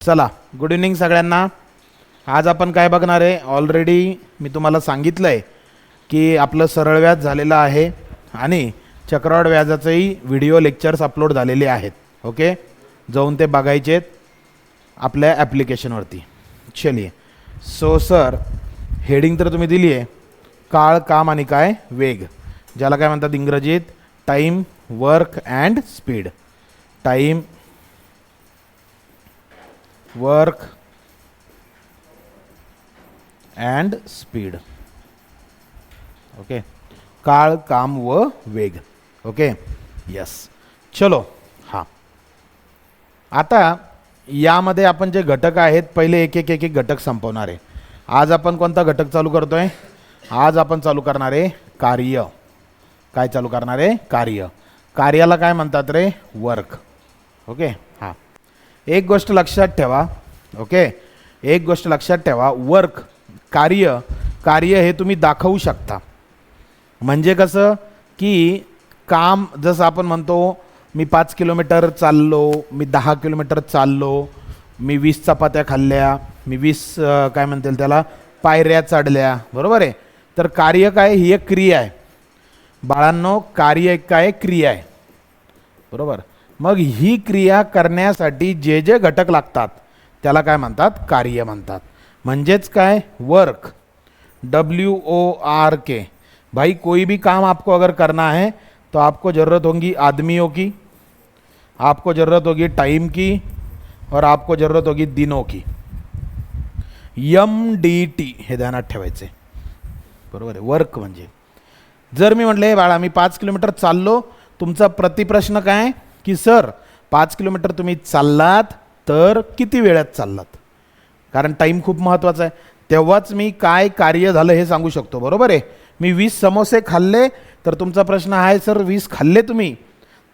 चला, good evening सगळ्यांना. आज आपण काय बघणार आहे, ऑलरेडी मी तुम्हाला सांगितलं आहे की आपलं सरळ व्याज झालेलं आहे आणि चक्रवाढ व्याजाचेही व्हिडिओ लेक्चर्स अपलोड झालेले आहेत. ओके, जाऊन ते बघायचे आहेत आपल्या ॲप्लिकेशनवरती. चलिए, सो सर हेडिंग तर तुम्ही दिली आहे, काळ, काम आणि काय वेग, ज्याला काय म्हणतात इंग्रजीत time, work and speed. Time, work and speed. Okay, काळ, काम व वेग. Okay, yes. चलो, हां, आता यामध्ये आपण जे घटक आहेत पहिले एक एक घटक संपवणार आहे. आज आपण कोणता घटक चालू करतोय? आज आपण चालू करणार आहे कार्य. काय चालू करणार आहे? कार्य. कार्याला काय म्हणतात रे? वर्क. ओके, हां, एक गोष्ट लक्षात ठेवा. ओके, एक गोष्ट लक्षात ठेवा, वर्क, कार्य, कार्य हे तुम्ही दाखवू शकता. म्हणजे कसं की काम, जसं आपण म्हणतो मी 5 किलोमीटर चाललो, मी 10 किलोमीटर चाललो, मी 20 चपात्या खाल्ल्या, मी 20 काय म्हणतील त्याला पायऱ्या चढल्या, बरोबर आहे. तर कार्य काय? ही एक क्रिया आहे बाळांनो. कार्य एक काय? क्रिया आहे, बरोबर. मग ही क्रिया करण्यासाठी जे जे घटक लागतात त्याला काय म्हणतात? कार्य म्हणतात. म्हणजेच काय? Work, WORK. भाई कोई भी काम आपको अगर करना है तो आपको ज़रूरत होगी आदमियों की, आपको ज़रूरत होगी टाइम की और आपको ज़रूरत होगी दिनों की. MDT हे ध्यानात ठेवायचे, बरोबर आहे. वर्क म्हणजे जर मी म्हटले बाळा मी 5 किलोमीटर चाललो, तुमचा प्रतिप्रश्न काय की सर 5 किलोमीटर तुम्ही चाललात तर किती वेळात चाललात? कारण टाईम खूप महत्त्वाचा आहे. तेव्हाच मी काय कार्य झालं हे सांगू शकतो, बरोबर आहे. मी 20 समोसे खाल्ले तर तुमचा प्रश्न आहे सर 20 खाल्ले तुम्ही,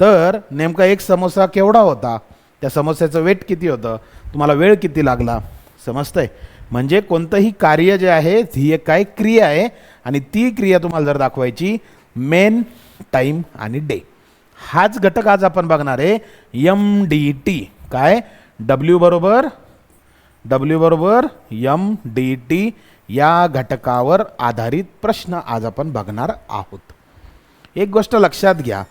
तर नेमका एक समोसा केवढा होता, त्या समोस्याचं वेट किती होतं, तुम्हाला वेळ किती लागला, समजतंय? म्हणजे कोणतंही कार्य जे आहे ही एक काय क्रिया आहे आणि ती क्रिया तुम्हाला जर दाखवायची मेन, टाईम आणि डे. हाच घटक आज आपण बघणार आहे, MDT. काय? W बरोबर MDT या घटकावर आधारित प्रश्न आज आपण बघणार आहोत. एक गोष्ट लक्षात घ्या,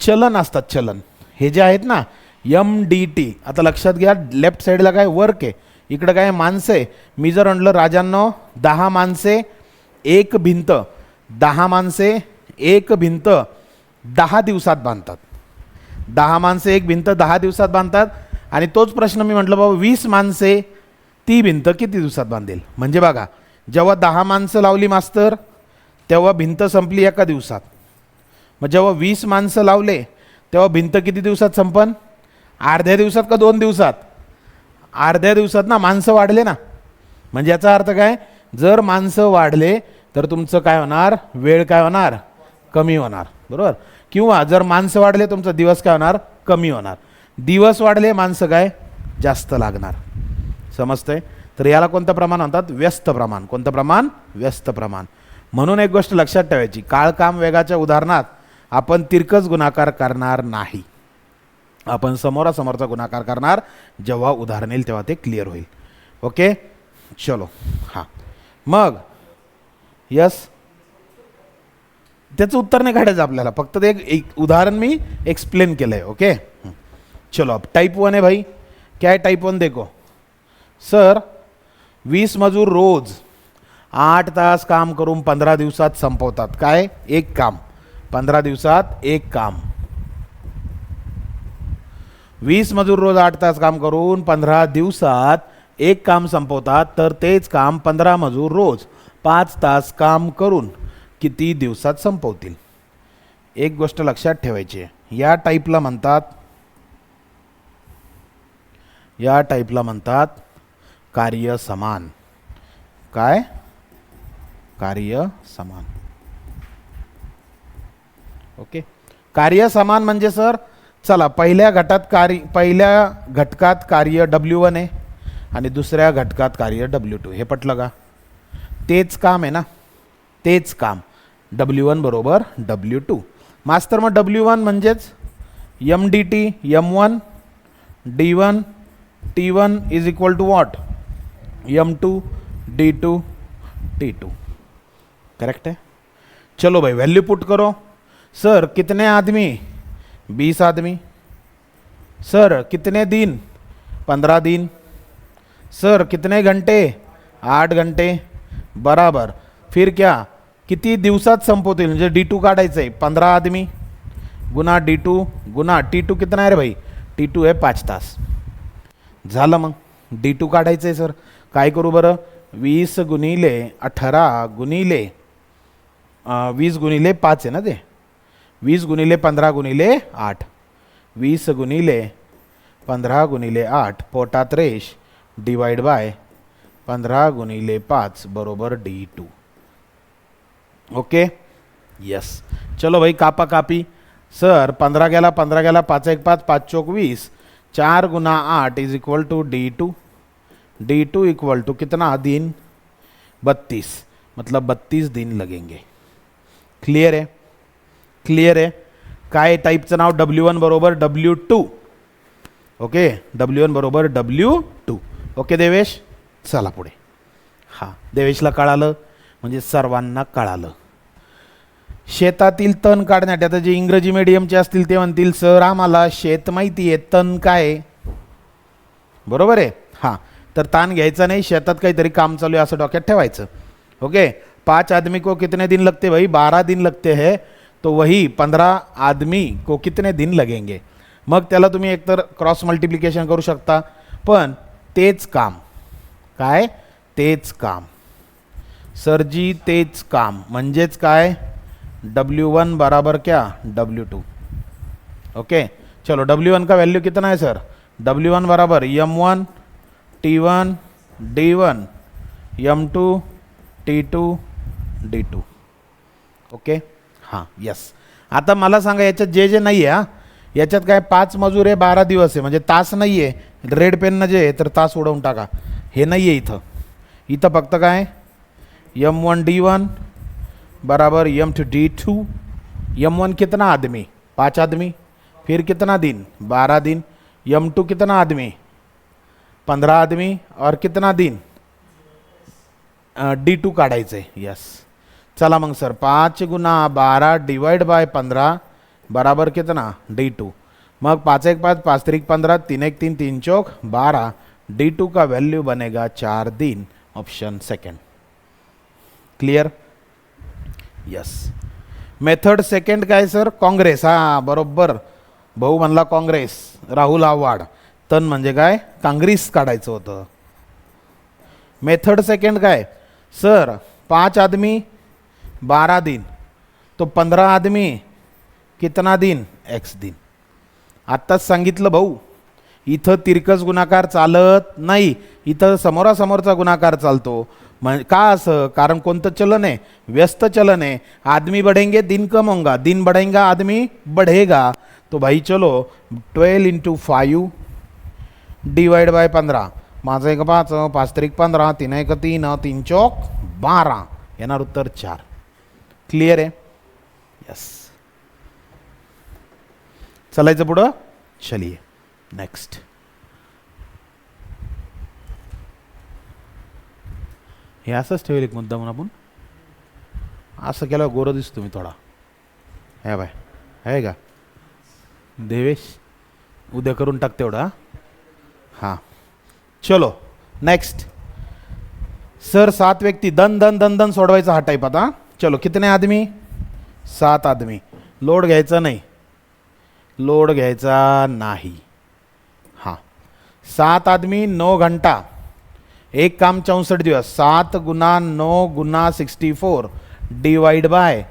चलन असतात, चलन हे जे आहेत ना MDT. आता लक्षात घ्या, लेफ्ट साईडला काय वर्क आहे, इकडं काय माणसं आहे. मी जर म्हटलं राजांनो 10 माणसे एक भिंत, 10 माणसे एक भिंत 10 दिवसात बांधतात. 10 माणसे एक भिंत 10 दिवसात बांधतात. आणि तोच प्रश्न मी म्हटलं बाबा 20 माणसे ती भिंत किती दिवसात बांधेल? म्हणजे बघा, जेव्हा 10 माणसं लावली मास्तर तेव्हा भिंत संपली एका दिवसात. मग जेव्हा 20 माणसं लावले तेव्हा भिंत किती दिवसात संपन? अर्ध्या दिवसात का 2 दिवसात? अर्ध्या दिवसात ना, माणसं वाढले ना. म्हणजे याचा अर्थ काय? जर माणसं वाढले तर तुमचं काय होणार? वेळ काय होणार? कमी होणार, बरोबर. किंवा जर माणसं वाढले तुमचा दिवस काय होणार? कमी होणार. दिवस वाढले माणसं काय? जास्त लागणार, समजतंय? तर याला कोणतं प्रमाण म्हणतात? व्यस्त प्रमाण. कोणतं प्रमाण? व्यस्त प्रमाण. म्हणून एक गोष्ट लक्षात ठेवायची, काळ, काम, वेगाच्या उदाहरणात आपण तिरकस गुणाकार करणार नाही, आपण समोरासमोरचा गुणाकार करणार. जेव्हा उदाहरण येईल तेव्हा ते क्लिअर होईल. ओके, चलो, हां. मग यस, त्याचं उत्तर नाही काढायचं आपल्याला, फक्त ते एक उदाहरण मी एक्सप्लेन केलं आहे. ओके, चलो. अब टाइप 1 है भाई. क्या है टाइप 1? देखो सर, 20 मजूर रोज 8 तास काम करून 15 दिवसात संपवतात. काय? एक काम. 15 दिवसात एक काम. 20 मजूर रोज 8 तास काम करून 15 दिवसात एक काम संपवतात. तर तेच काम 15 मजूर रोज 5 तास काम करून किती दिवसात संपवतील? एक गोष्ट लक्षात ठेवायची आहे, या टाईपला म्हणतात कार्य समान. काय? कार्य समान. ओके, कार्य समान म्हणजे सर चला, पहिल्या घटकात कार्य W1 आहे आणि दुसऱ्या घटकात कार्य W2. हे पटलं का? तेच काम आहे ना, तेच काम. W1 बरोबर W2. मास्तर मग W1 म्हणजेच MDT, M1 D1 T1 is equal to what, M2 D2 T2, correct है। चलो भाई वैल्यू पुट करो। सर कितने आदमी, 20 आदमी। सर कितने दिन, 15 दिन। सर कितने घंटे, 8 घंटे, बराबर। फिर क्या, किती दिवसात संपवतील, म्हणजे D2 काढायचं आहे, 15 आदमी गुणा D2 गुणा T2 कितना आहे रे भाई, T2 आहे 5 तास। झालं मग D2 काढायचं आहे सर, काय करू बरं, 20 गुणिले 18 गुणिले 20 गुणिले 5 आहे ना ते, 20 गुणिले 15 गुणिले 8, 20 गुणिले 15 गुणिले 8 पोटात रेश डिवाइड बाय 15 गुणिले 5 बरोबर D2। Okay yes. चलो भाई कापा कापी। सर 15 गेला 15 गेला, 5 1 5, 5 चौक 20, 4 गुना 8 is equal to D2। D2 equal to कितना दिन, 32, मतलब 32 दिन लगेंगे। क्लियर है, क्लियर है। काय टाईपचं नाव, W1 बरोबर W2। ओके, W1 बरोबर W2। ओके देवेश, चला पुढे। हां देवेशला कळालं म्हणजे सर्वांना कळालं। शेतातील तण काढण्यात, आता जे इंग्रजी मीडियमचे असतील ते म्हणतील सर आम्हाला शेत माहिती आहे, तण काय, बरोबर आहे। हां तर ताण घ्यायचा नाही, शेतात काहीतरी काम चालू आहे असं डोक्यात ठेवायचं। ओके, 5 आदमी को कितने दिन लगते भाई, 12 दिन लगते हैं, तो वही 15 आदमी को कितने दिन लगेंगे। मग त्याला तुम्ही एकतर क्रॉस मल्टिप्लिकेशन करू शकता, पण तेच काम, काय तेच काम, सरजी तेच काम म्हणजेच काय, W1 बराबर क्या, W2। ओके चलो W1 का वैल्यू कितना है सर, W1 बराबर M1 T1 D1 M2 T2 D2। Okay हां यस। आता मला सांगा याच्यात जे जे नाही आहे, याच्यात काय 5 मजूर आहे, 12 दिवस आहे, म्हणजे तास नाही आहे, रेड पेननं जे आहे तर तास उडवून टाका, हे नाही आहे इथं। इथं फक्त काय M1 D1 बराबर M2 D2। M1 कितना आदमी, 5 आदमी, फिर कितना दिन, 12 दिन। M2 कितना आदमी, 15 आदमी, और कितना दिन, D2 काढायचं आहे। यस चला मग सर 5 गुना 12 डिवाइड बाय 15 बराबर कितना, D2। मग 5 1 5, 5 3 15, 3 1 3, 3 चौक 12, D2 का वैल्यू बनेगा 4 दिन, option second. Clear, yes. Method second काय सर, काँग्रेस, हां बरोबर, भाऊ म्हणला काँग्रेस, राहुल आव्हाड, तन म्हणजे काय, काँग्रेस काढायचं होतं। मेथड सेकंड काय सर, 5 आदमी 12 दिन, तो 15 आदमी कितना दिन, x दिन। आत्ताच सांगितलं भाऊ, इथं तिरकस गुणाकार चालत नाही, इथं समोरासमोरचा गुणाकार चालतो। का असं, कारण कोणतं चलन आहे, व्यस्त चलन आहे। आदमी बढ़ेंगे दिन कम होगा, दिन बढ़ेगा आदमी बढ़ेगा, तो भाई चलो 12 × 5 डिवाइड बाय 15, 5 1 5, 5 3 15, 3 1 3, 3 चौक 12, येणार उत्तर 4। क्लियर आहे, यस। चलायचं पुढं, चलिए नेक्स्ट। हे असंच ठेवेल एक मुद्दा म्हणून आपण, असं केल्यावर गोरं दिसतो मी थोडा, है बाय, आहे का देवेश, उद्या करून टाक तेवढा। हां चलो नेक्स्ट। सर 7 व्यक्ती, दन दन दन दन सोडवायचा हा टाईप। आता चलो कितने आदमी, 7 आदमी, लोड घ्यायचा नाही, लोड घ्यायचा नाही। हां 7 आदमी 9 घंटा, एक काम 64 दिवस, 7 गुना 9 गुना 64 डिवाइड बाय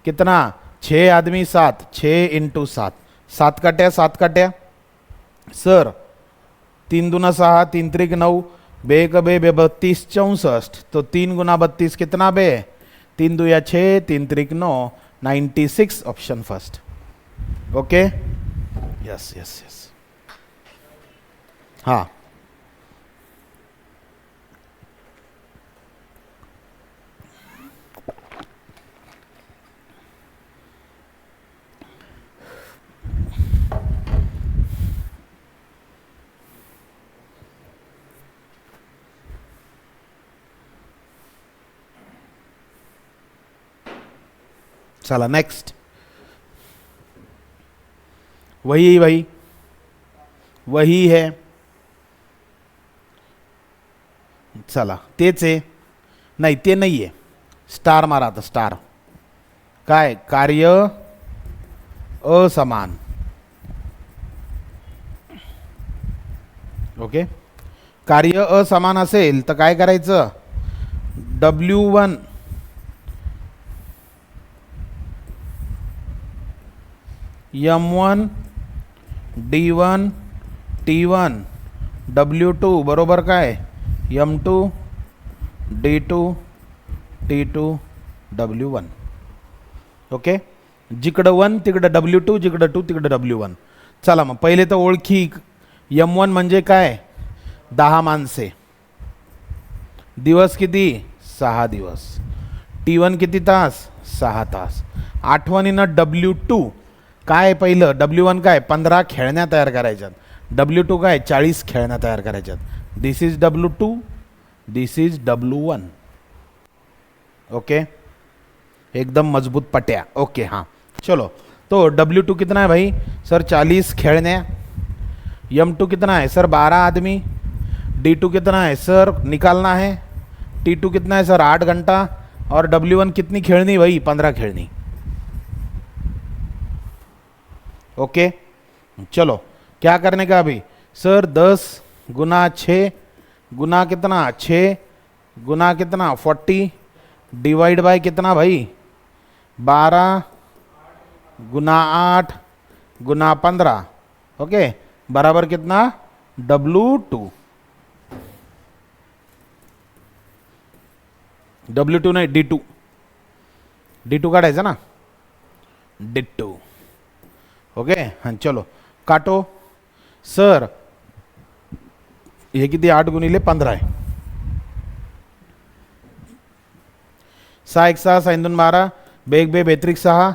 कितना, 6 आदमी 7, 6 × 7, 7 काट्या 7 काट्या सर, 3 दूना 6, 3 त्रिक 9, 2 का 2 32 64, तो 3 गुना 32 कितना बे, 3 2 6, 3 त्रिक 9, 96, option first. Okay yes yes yes. हाँ चला नेक्स्ट, वही भाई, वही है, चला तेच आहे, नाही ते नाही आहे, स्टार मारा आता, स्टार. काय कार्य असमान. ओके, कार्य असमान असेल तर काय करायचं, W1 M1 D1 T1 W2 बरोबर काय M2 D2 T2 W1. Okay, जिकडं 1 तिकडं W2, जिकडं 2 तिकडं W1. चला मग पहिले तर ओळखी. M1 म्हणजे काय, 10 माणसे, दिवस किती, 6 दिवस. T1 किती तास, 6 तास. आठवणीनं W2 काय, पहिलं W1 काय, 15 खेळण्या तयार करायच्यात. W2 काय, 40 खेळण्या तयार करायच्यात. This is W2, this is W1. Okay, एकदम मजबूत पट्या. ओके हाँ चलो, तो W2 कितना है भाई सर, 40 खेळण्या. M2 कितना है सर, 12 आदमी. D2 कितना है सर, निकालना है. T2 कितना है सर, 8 घंटा. और W1 कितनी खेलनी भाई, 15 खेलनी. ओके चलो, क्या करने का अभी सर, 10 गुना 6 गुना कितना, 6 गुना कितना 40 डिवाइड बाय कितना भाई 12 गुना 8 गुना 15. ओके बराबर कितना W2. W2 नहीं D2. D2 काढायचं ना, D2. ओके हाँ चलो काटो सर, हे किती 8 गुणिले 15 आहे. 6 1 6 6 2 12 2 1 2 बेत्रिक 6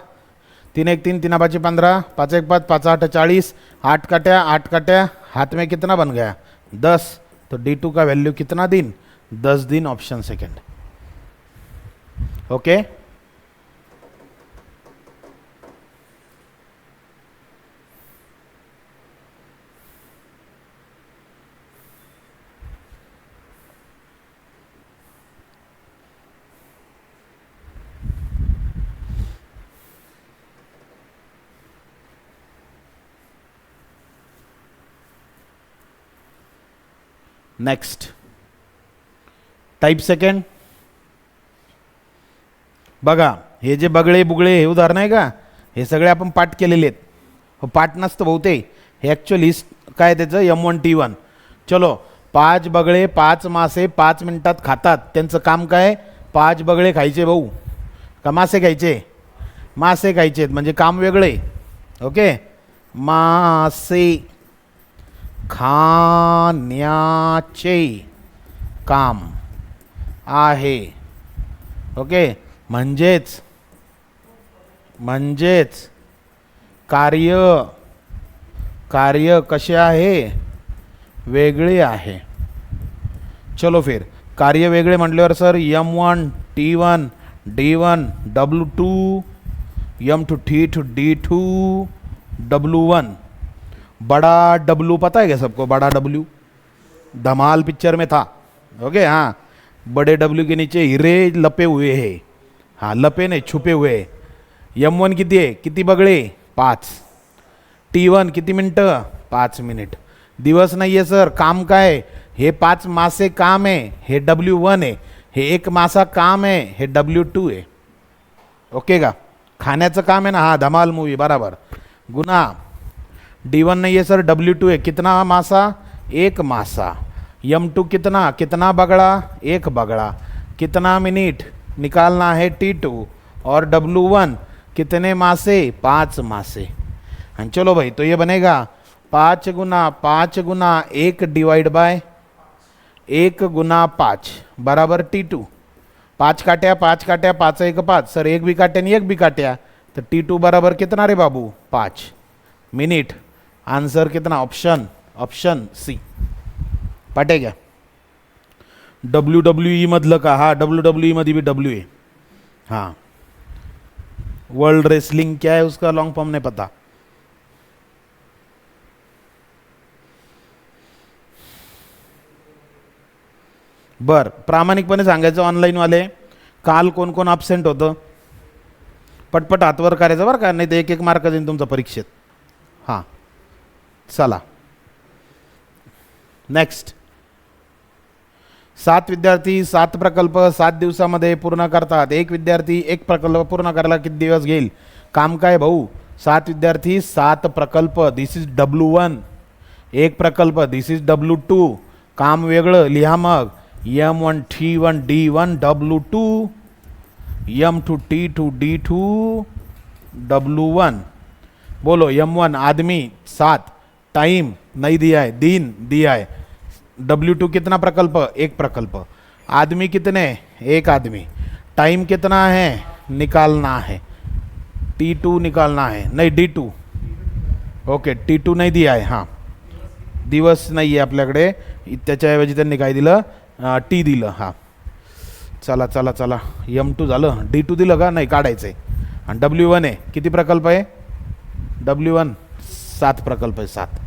3 1 3 3 5 15 5 1 5 5 8 40 8 कट्या हाथ में कितना बन गया 10. तो D2 का वैल्यू कितना दिन 10 दिन. Option second. Okay next type second. बघा हे जे बगळे बुगळे हे उदाहरण आहे का, हे सगळे आपण पाठ केलेले आहेत. हो पाठ नसतं बहुतेक, हे ॲक्च्युअली काय त्याचं M1 T1. चलो 5 बगळे 5 मासे 5 मिनिटात खातात. त्यांचं काम काय, 5 बगळे खायचे भाऊ का मासे खायचे, मासे खायचे म्हणजे काम वेगळे. ओके मासे खाण्याचे काम आहे. ओके म्हणजेच कार्य कसे आहे, वेगळे आहे. चलो फिर कार्य वेगळे म्हटल्यावर sir M1 T1 D1 W2 M2 T2 D2 W1. बड़ा W पता है क्या सबको, बड़ा W धमाल पिक्चर में था. ओके हाँ, बड़े W के नीचे हीरे लपे हुए हैं. हाँ लपे नहीं छुपे हुए. M1 किती आहे, किती बगळे 5. T1 किती मिनटं 5 मिनिट. दिवस नाही आहे सर, काम काय, हे 5 मासे काम आहे, हे W1 आहे. हे 1 मासा काम आहे, हे W2 आहे. ओके का, खाण्याचं काम आहे ना, हा धमाल मूवी बराबर. गुना D1 नहीं है सर, W2 है. कितना मासा 1 मासा. M2 कितना बगड़ा 1 बगड़ा. कितना मिनट निकालना है T2. और W1 कितने मासे 5 मासे. हाँ चलो भाई, तो ये बनेगा 5 गुना 1 डिवाइड बाय 1 गुना 5 बराबर T2. 5 काट्या 5 1 5 सर, 1 भी काट्या नहीं 1 भी काट्या, तो T2 बराबर कितना रे बाबू 5 मिनट. आंसर कितना, ऑप्शन सी. पाटे क्या WWE मधलं का, हा WWE मध्ये बी W आहे. हां वर्ल्ड रेसलिंग क्या है उसका लॉन्ग फॉर्म नहीं पता। बर, प्रामाणिकपणे सांगायचं ऑनलाईन वाले, काल कोण कोण अब्सेंट होतं पटपट हातवर करायचं बरं का, नाही तर एक एक मार्क देईन तुमचा परीक्षेत. हां चला नेक्स्ट. 7 विद्यार्थी 7 प्रकल्प 7 दिवसामध्ये पूर्ण करतात. एक विद्यार्थी एक प्रकल्प पूर्ण करायला किती दिवस घेईल? काम काय भाऊ? 7 विद्यार्थी 7 प्रकल्प, दिस इज W1. एक प्रकल्प, दिस इज W2. काम वेगळं लिहा मग. M1 T1 D1 W2, M2 T2 D2 W1. बोलो. M1 आदमी 7, टाइम नहीं दिया है, दिन दिया है. W2 कितना प्रकल्प? एक प्रकल्प. आदमी कितने? एक आदमी. टाइम कितना है? निकालना है. T2 निकालना है, नहीं D2. ओके T2 नाही दिया आहे. हां दिवस नाही आहे आपल्याकडे, त्याच्याऐवजी त्यांनी काय दिलं? टी दिलं. हां चला चला चला. M2 झालं, D2 दिलं का? नाही काढायचं आहे. आणि W1 आहे, किती प्रकल्प आहे? W1 7 प्रकल्प आहे, 7.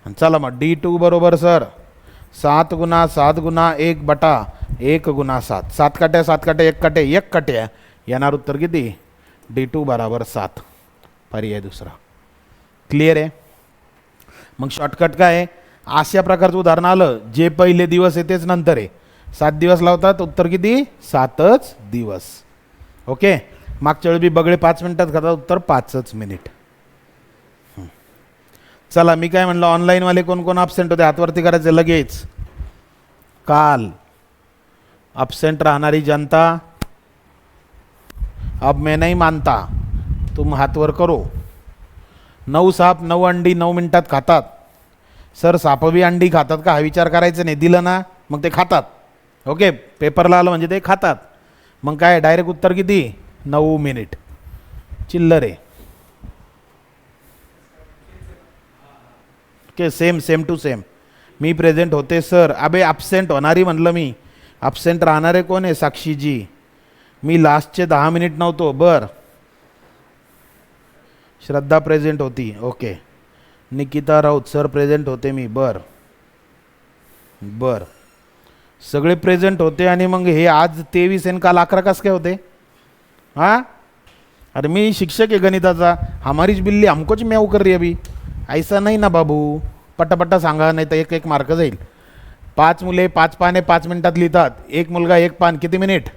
आणि चला मग D2 बरोबर सर 7 गुना 7 गुना 1 बटा 1 गुना 7. 7 काट्या 7 काट्या 1 काटे 1 काट्या. येणार उत्तर किती? D2 बराबर 7. पर्याय दुसरा. क्लिअर आहे. मग शॉर्टकट काय आहे? अशा प्रकारचं उदाहरण आलं जे पहिले दिवस आहे तेच नंतर आहे. 7 दिवस लावतात, उत्तर किती? 7च दिवस. ओके. मागच्या वेळी बगळे 5 मिनिटात खातात, उत्तर 5च मिनिट. चला मी काय म्हणलं, ऑनलाईनवाले कोण कोण अब्सेंट होते हातवरती करायचे लगेच. काल अब्सेंट राहणारी जनता, अब मैं नहीं मानता, तुम हातवर करो. 9 साप 9 अंडी 9 मिनिटात खातात. सर साप बी अंडी खातात का? हा विचार करायचं नाही. दिलं ना मग ते खातात. ओके पेपरला आलं म्हणजे ते खातात. मग काय डायरेक्ट उत्तर किती? 9 मिनिट. चिल्लर आहे. Okay same to same. मी प्रेझेंट होते सर. अबे ॲब्सेंट होणारी म्हणलं मी. ॲब्सेंट राहणारे कोण आहे? साक्षीजी. मी लास्टचे 10 मिनिट नव्हतो. बर. श्रद्धा प्रेझेंट होती. Okay. Nikita Raut sir present होते मी. बर बर सगळे प्रेझेंट होते. आणि मग हे आज 23 आणि काल 11 कसं काय होते? हां अरे मी शिक्षक आहे गणिताचा. हमारीच बिल्ली हमकोच म्याऊ कर रही अभी. ऐसा नाही ना बाबू. पटापट्टा सांगा, नाही तर एक एक मार्क जाईल. 5 मुले 5 पाने 5 मिनिटात लिहितात. एक मुलगा 1 पान किती मिनिट?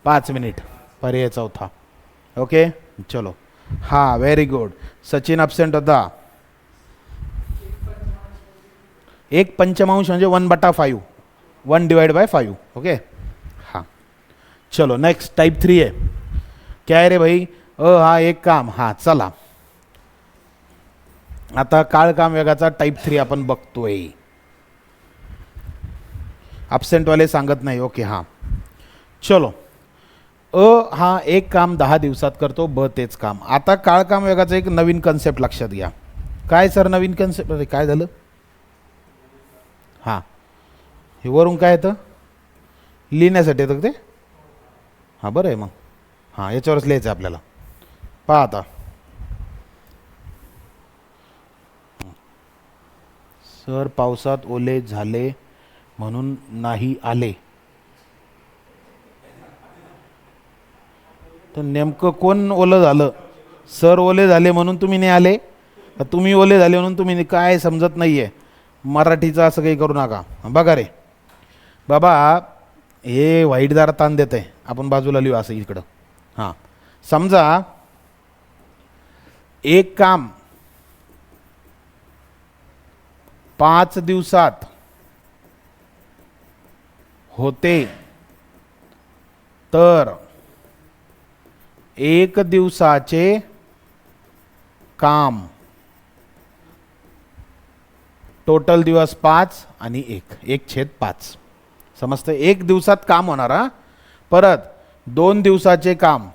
5 मिनिट. पर्याय चौथा. ओके चलो. हां व्हेरी गुड. सचिन अब्सेंट होता. 1 पंचमांश म्हणजे 1/5. 1/5. ओके हाँ चलो नेक्स्ट. टाइप 3 है. क्या है रे भाई? हा एक काम. हां चला आता काळ काम वेगाचा टाइप 3 आपण बघतोय. अब्सेंटवाले सांगत नाही. ओके हां चलो. हा एक काम 10 दिवसात करतो. ब तेच काम. आता काळ काम वेगाचा एक नवीन कन्सेप्ट लक्षात घ्या. काय सर नवीन कन्सेप्ट? अरे काय झालं? हां हे वरून काय येतं? लिहिण्यासाठी येतं ते. हां बरं आहे मग. हां याच्यावरच लिहायचं आपल्याला. पहा आता. सर पावसात ओले झाले म्हणून नाही आले. तर नेमकं कोण ओलं झालं? सर ओले झाले म्हणून तुम्ही नाही आले, तुम्ही ओले झाले म्हणून तुम्ही? काय समजत नाही आहे मराठीचं. असं काही करू नका. बघा रे बाबा हे व्हाईट जरा ताण देत आहे. आपण बाजूला लिहू असं इकडं. हां समजा एक काम 5 दिवसात होते तर 1 दिवसाचे काम. टोटल दिवस 5 आणि 1/5. समजतं? 1 दिवसात काम होणार. परत 2 दिवसाचे काम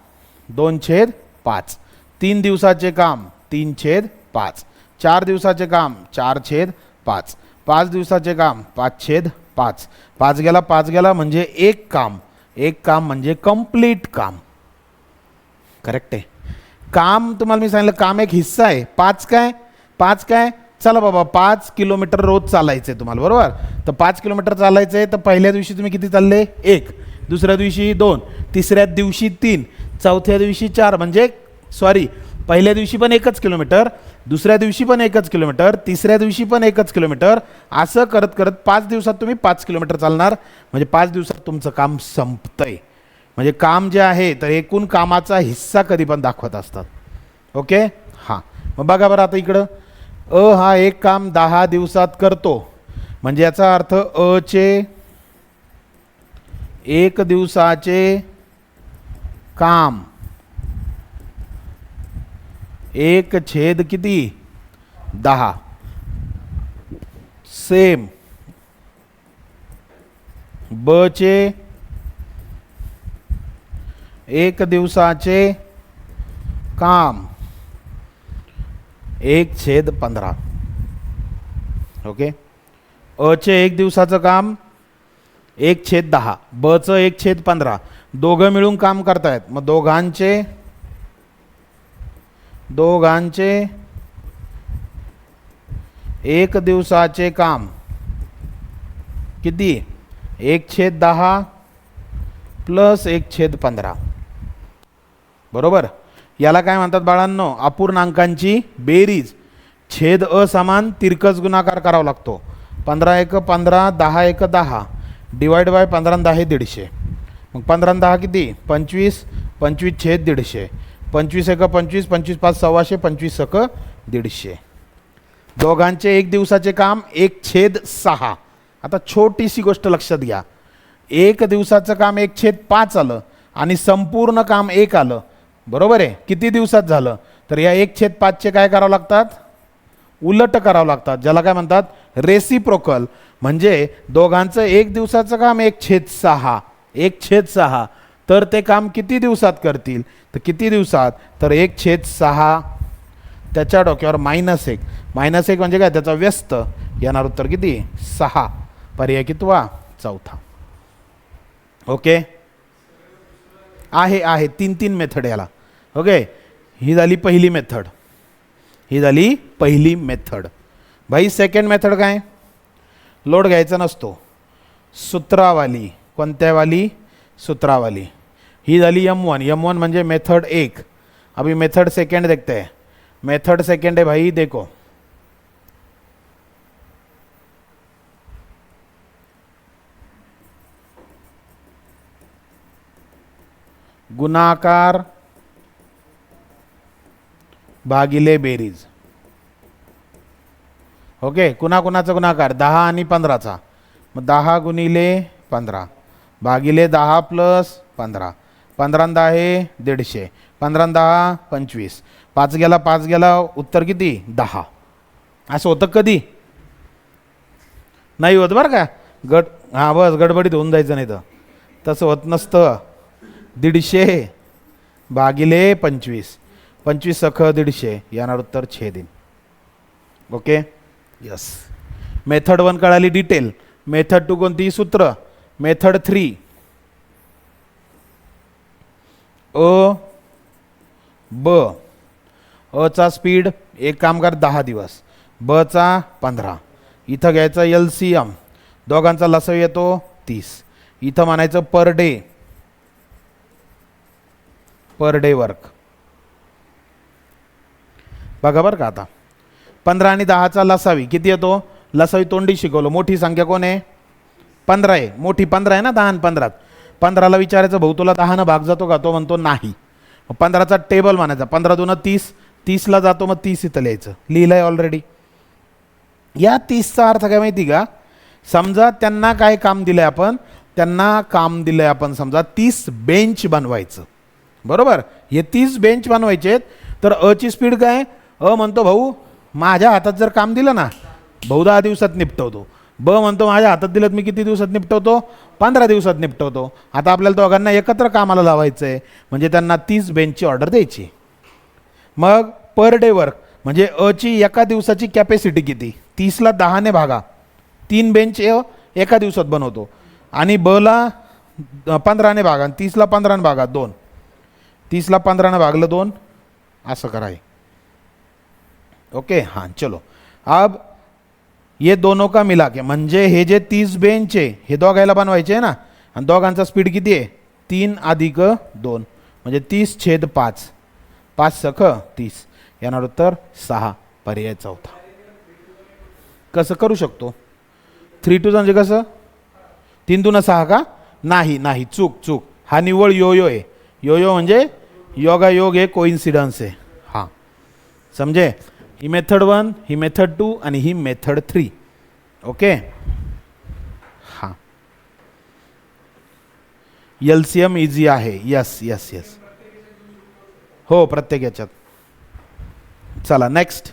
2/5. 3 दिवसाचे काम 3/5. 4 दिवसाचे काम 4/5. 5 दिवसाचे काम 5/5. 5 गेला म्हणजे एक काम. एक काम म्हणजे कंप्लीट काम. करेक्ट आहे. काम तुम्हाला मी सांगितलं काम एक हिस्सा आहे. 5 काय चला बाबा 5 किलोमीटर रोज चालायचं आहे तुम्हाला, बरोबर. तर 5 किलोमीटर चालायचं आहे, तर पहिल्या दिवशी तुम्ही किती चालले 1, दुसऱ्या दिवशी 2, तिसऱ्या दिवशी 3, चौथ्या दिवशी 4, म्हणजे सॉरी पहिल्या दिवशी पण 1च किलोमीटर, दुसऱ्या दिवशी पण 1च किलोमीटर, तिसऱ्या दिवशी पण 1च किलोमीटर, असं करत करत 5 दिवसात तुम्ही 5 किलोमीटर चालणार. म्हणजे 5 दिवसात तुमचं काम संपतंय. म्हणजे काम जे आहे तर एकूण कामाचा हिस्सा कधी पण दाखवत असतात. ओके हां, मग बघा बरं आता इकडं हा एक काम 10 दिवसात करतो, म्हणजे याचा अर्थ चे 1 दिवसाचे काम 1 किती 10 सेम चे 1 दिवसाचे काम 1/15. ओके, चे 1 दिवसाचं काम 1/10, चं 1/15. दोघं मिळून काम करतायत, मग दोघांचे 1 दिवसाचे काम किती 1/10 प्लस 1/15. बरोबर. याला काय म्हणतात बाळांनो, अपूर्णांकांची बेरीज. छेद असमान तिरकस गुणाकार करावा लागतो. 15 × 15, 10 × 10, डिवाइड बाय 15 × 10 150. मग 15 × 10 किती 25, 25/150, 25 × 25, 25×5 = 1,600, 25 × 150. दोघांचे 1 दिवसाचे काम 1/6. आता छोटीशी गोष्ट लक्षात घ्या, 1 दिवसाचं काम 1/5 आलं आणि संपूर्ण काम 1 आलं, बरोबर आहे. किती दिवसात झालं, तर या 1/5 काय करावं लागतात, उलट करावं लागतात, ज्याला काय म्हणतात रेसिप्रोकल. म्हणजे दोघांचं 1 दिवसाचं काम 1/6, तर ते काम किती दिवसात करतील, तर किती दिवसात, तर 1/6, त्याच्या डोक्यावर -1, -1 म्हणजे काय, त्याचा व्यस्त. येणार उत्तर किती 6, पर्याय कितवा चौथा. ओके, आहे 3 मेथड याला. ओके, ही झाली पहिली मेथड. भाई सेकंड मेथड काय, लोड घ्यायचा नसतो, सूत्रावाली. कोणत्या वाली, सूत्रावाली. ही झाली M1 म्हणजे मेथड 1. अभी मेथड सेकंड देखते हैं. मेथड सेकंड है भाई, देखो गुणाकार भागिले बेरीज. ओके, कुणाचा गुणाकार 10 आणि 15चा, मग 10 × 15 भागिले 10 + 15, 15 × 10 150, 15 × 10 25, 5 गेला उत्तर किती 10. असं होतं कधी नाही होत बरं का, हां बस गडबडीत होऊन जायचं, नाही तर तसं होत नसतं. 150 भागिले 25, 25 × 150, याणार उत्तर 6 दिन. ओके यस, मेथड 1 कळाली डिटेल. मेथड 2 कोणती, सूत्र. मेथड 3 चा स्पीड, एक कामगार 10 दिवस, चा 15. इथं घ्यायचं LCM, दोघांचा लसाव येतो 30. इथं म्हणायचं पर डे वर्क. बघा बरं का, आता 15 आणि 10चा लसावी किती येतो, लसावी तोंडी शिकवलं. मोठी संख्या कोण आहे 15 आहे, मोठी 15 आहे ना, 10 आणि 15. 15ला विचारायचं भाऊ तुला 10 भाग जातो का, तो म्हणतो नाही. 15चा टेबल म्हणायचा, 15 × 2 = 30, 30ला जातो, मग 30 इथं लिहायचं, लिहिलंय ऑलरेडी. या 30चा अर्थ काय माहिती का, समजा त्यांना काय काम दिलंय आपण, समजा 30 बेंच बनवायचं, बरोबर. हे 30 बेंच बनवायचे, तर ची स्पीड काय, म्हणतो भाऊ माझ्या हातात जर काम दिलं ना भाऊ 10 दिवसात निपटवतो. म्हणतो माझ्या हातात दिलं मी किती दिवसात निपटवतो, 15 दिवसात निपटवतो. आता आपल्याला दोघांना एकत्र कामाला लावायचं आहे, म्हणजे त्यांना 30 बेंचची ऑर्डर द्यायची. मग पर डे वर्क म्हणजे ची एका दिवसाची कॅपॅसिटी किती, 30ला 10ने भागा, 3 बेंच एका दिवसात बनवतो. आणि ला 15ने भागा, 30ला 15ने भागा 2, 30ला 15ने भागलं 2, असं करा हे. ओके हाँ चलो. अब ये दोनों का मिला के म्हणजे हे जे 30 बेंच आहे हे दोघायला बनवायचे आहे ना, आणि दोघांचा स्पीड किती आहे 3 अधिक 2 म्हणजे 30/5. 5 सख 30. येणार उत्तर 6. पर्याय चौथा. कसं करू शकतो 3 2 म्हणजे कसं 3 2 6 का नाही नाही चूक चूक. हा निव्वळ योयो आहे. योयो म्हणजे योगायोग आहे, कोइन्सिडन्स आहे. हां समजे. ही मेथड 1, ही मेथड 2 आणि ही मेथड 3. ओके हां. LCM इझी आहे. यस यस यस हो प्रत्येक याच्यात. चला नेक्स्ट.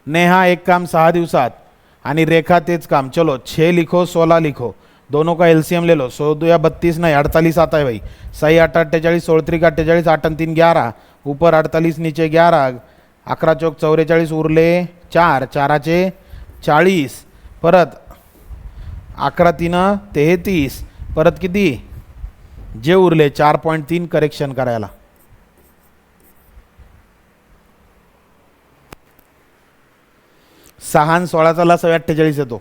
नेहा एक काम 6 दिवसात आणि रेखा तेच काम. चलो 6 लिखो 16 लिखो, दोनों का एलसीएम ले लो. 100 2 या 32 नहीं 48 आता है भाई. 6 8 48 16 3 48 8 3 11 ऊपर 48 नीचे 11 11 चौक 44 उरले 4 4चे 40 परत 11 3 33 परत किती जे उरले 4.3 करेक्शन करायला. सहा 16चा लसावी 48 येतो.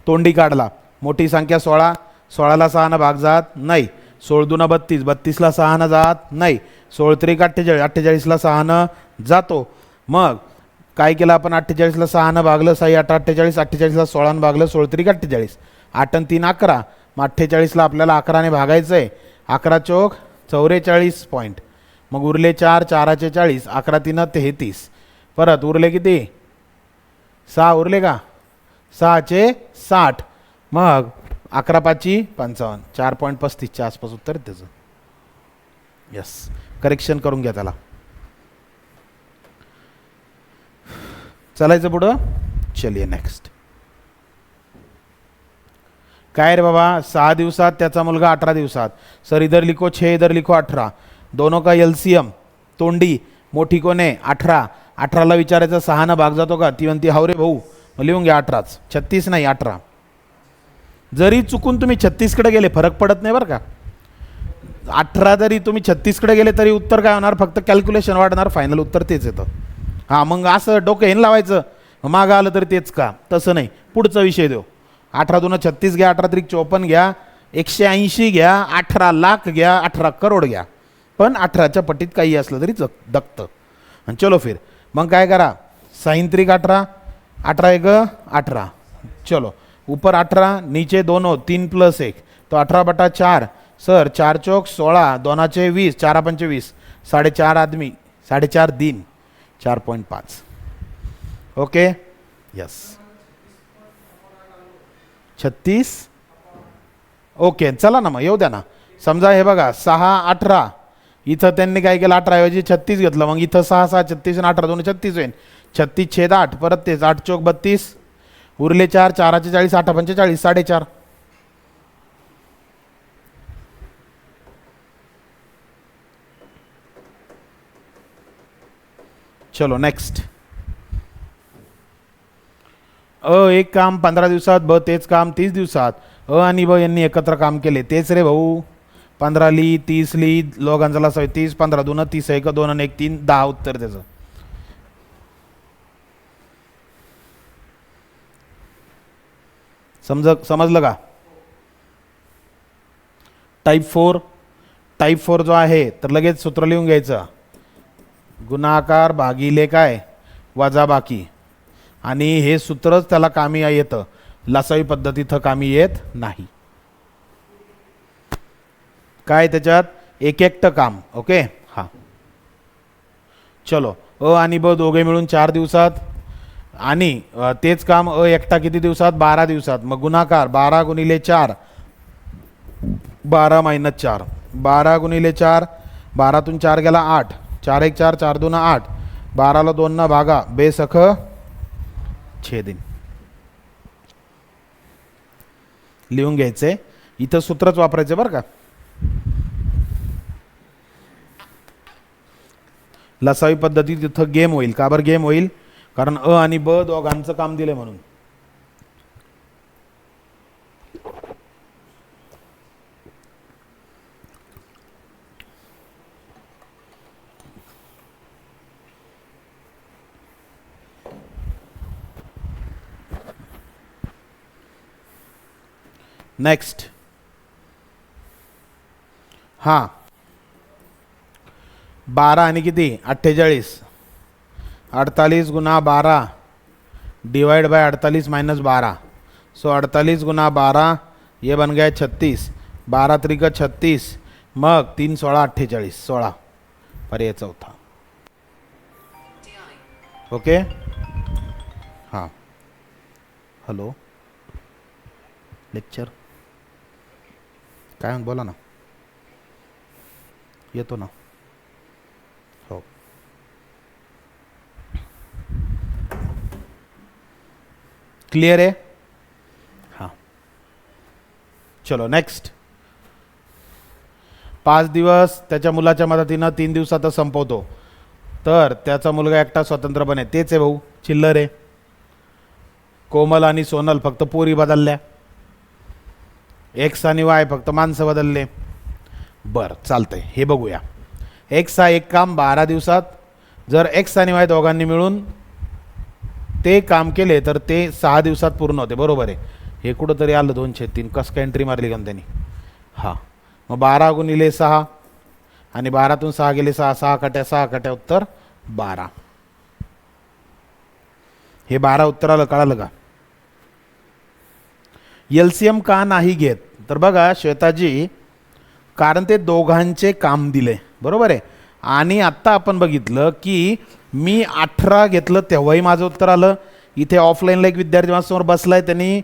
तोंडी काढला. मोठी संख्या 16, 16ला 6 भाग जात नाही. 16 2 32, 32ला 6 जात नाही. 16 3 48, 48ला 6 जातो. मग काय केलं आपण 48ला 6 भागलं 6 8 48, 48ला 16 भागलं 16 3 48, 8 आणि 3 11. मग 48ला आपल्याला 11ने भागायचं आहे. 11 चौक 44 पॉईंट. मग उरले 4 4चे 40 11 3 33 परत उरले किती 6 उरले का 6चे 60 मग 11 5 55 4.35च्या आसपास उत्तर आहे त्याचं. यस करेक्शन करून घ्या त्याला. चलायचं पुढं. चलिए नेक्स्ट. काय रे बाबा 6 दिवसात त्याचा मुलगा 18 दिवसात. सर इधर लिखो 6 इधर लिखो 18. दोनों का एलसीएम तोंडी मोठी कोण आहे 18. 18ला विचारायचं 6 भाग जातो का ती म्हणती हाव रे भाऊ. मग लिहून घ्या 18च 36 नाही 18. जरी चुकून तुम्ही 36 कडे गेले फरक पडत नाही बरं का. 18 जरी तुम्ही 36 कडे गेले तरी उत्तर काय होणार फक्त कॅल्क्युलेशन वाढणार फायनल उत्तर तेच येतं. हां मग असं डोकं हेन लावायचं मागं आलं तरी तेच का तसं नाही. पुढचा विषय देऊ. 18 2 36 घ्या 18 3 54 घ्या 180 घ्या 18 लाख घ्या 18 करोड घ्या पण 18च्या पट्टीत काही असलं तरी दखतं. आणि चलो फिर मग काय करा 6 3 18 18 1 18. चलो ऊपर 18 नीचे दोनों 3 + 1 तो 18/4. सर 4 चौक 16 दोनाचे 20 4 पंचे 20 4.5 आदमी 4.5 दिन 4.5. Okay yes 36. ओके चला ना मग येऊ द्या ना. समजा हे बघा 6 18 इथं त्यांनी काय केलं 18 ऐवजी 36 घेतलं. मग इथं 6 6 36 आणि 18 2 36 होईल. 36/8 परत तेच 8 चौक 32 उरले 4 4चे 40 8 पंचे 40 4.5. चलो नेक्स्ट. एक काम 15 दिवसात ब तेच काम 30 दिवसात. आणि ब यांनी एकत्र काम केले तेच रे भाऊ. 15 ली 30 ली लोकांचा लसा 30 15 2 30 1 2 आणि 1 3 10 उत्तर त्याचं. समजलं का. टाईप 4 जो आहे तर लगेच सूत्र लिहून घ्यायचं. गुणाकार भागिले काय वजा बाकी. आणि हे सूत्रच त्याला कामी येतं. लसावी पद्धत इथं कामी येत नाही. काय त्याच्यात एक एकटं काम. ओके हां चलो. आणि ब दोघे मिळून 4 दिवसात आणि तेच काम एकटा किती दिवसात 12 दिवसात. मग गुणाकार 12 गुणिले 4 12 - 4 12 गुणिले 4 12तून 4 गेला 8 4 1 4 4 2 8 12ला 2 न भागा बेसख 6 दिन. लिहून घ्यायचे इथं सूत्रच वापरायचे बरं का. लसावी पद्धतीत इथं गेम होईल. का बरं गेम होईल कारण आणि ब दोघांचं काम दिले म्हणून. नेक्स्ट, हां 12 आणि किती 48, 48 गुना 12 डिवाइड बाय 48 माइनस 12, सो 48 गुना 12 ये बन गया 36, 12 त्रिक 36, मग 3 16 48, 16 पर्याय चौथा. ओके. हां हॅलो लेक्चर काय बोला ना, येतो ना. हो क्लियर आहे. हां चलो नेक्स्ट. 5 दिवस त्याच्या मुलाच्या मदतीनं 3 दिवसातच संपवतो, तर त्याचा मुलगा एकटा स्वतंत्रपणे, तेच आहे भाऊ, चिल्लर आहे. कोमल आणि सोनल फक्त पोरी बदलल्या, एक्स आणि वाय फक्त माणसं बदलले. बरं चालतंय, हे बघूया. एक्स हा एक काम 12 दिवसात, जर एक्स आणि वाय दोघांनी मिळून ते काम केले तर ते 6 दिवसात पूर्ण होते. बरोबर आहे. हे कुठंतरी आलं 2/3, कसं काय एंट्री मारली का त्यांनी. हां मग 12 गुणिले 6 आणि 12तून 6 गेले 6, 6 कट्या उत्तर 12. हे 12 उत्तर आलं, कळालं का. एलसीएम का नाही घेत, तर बघा श्वेताजी, कारण ते दोघांचे काम दिले. बरोबर आहे. आणि आत्ता आपण बघितलं की मी 18 घेतलं तेव्हाही माझं उत्तर आलं. इथे ऑफलाईनला एक विद्यार्थी माझ्यासमोर बसलाय, त्यांनी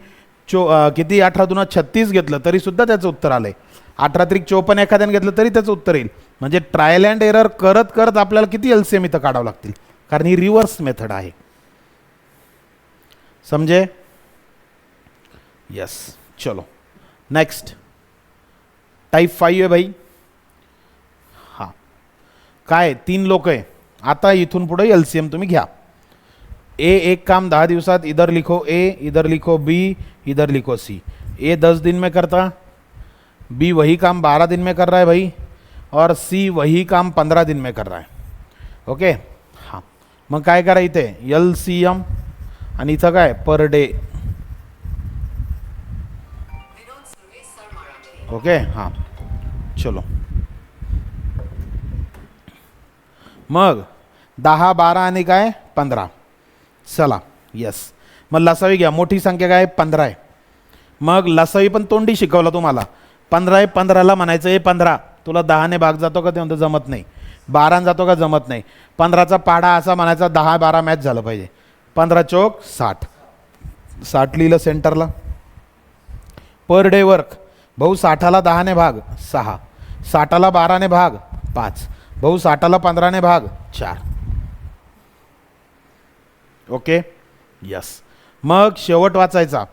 किती 18 दूना 36 घेतलं तरीसुद्धा त्याचं उत्तर आलं आहे. 18 त्रिक 54 एखाद्याने घेतलं तरी त्याचं उत्तर येईल. म्हणजे ट्रायल अँड एरर करत करत आपल्याला किती एलसीएम इथं काढावं लागतील, कारण ही रिव्हर्स मेथड आहे. समजे. यस. चलो नेक्स्ट. टाइप 5 आहे भाई. हां काय 3 लोक आहे. आता इथून पुढे एलसीएम तुम्ही घ्या. ए एक काम 10 दिवसात, इधर लिखो ए, इधर लिखो बी, इधर लिखो सी. ए 10 दिन में करता, बी वही काम 12 दिन में कर रहा है भाई, और सी वही काम 15 दिन में कर रहा है. ओके. हां मग काय करा इथे एलसीएम आणि इथं काय पर डे. ओके. हां चलो मग 10 12 आणि काय 15. चला यस. मग लसावी घ्या. मोठी संख्या काय 15 आहे. मग लसावी पण तोंडी शिकवला तुम्हाला. 15 आहे, 15ला म्हणायचं हे 15. तुला 10ने भाग जातो का ते म्हणतो जमत नाही. 12 जातो का जमत नाही. 15चा पाढा असा म्हणायचा 10 12 मॅच झालं पाहिजे. 15 चौक 60. 60 लिहिलं सेंटरला. पर डे वर्क भाऊ 60ला 10ने भाग 6, 60ला 12ने भाग 5, भाऊ 60ला 15ने भाग 4. ओके. यस. मग शेवट वाचायचा.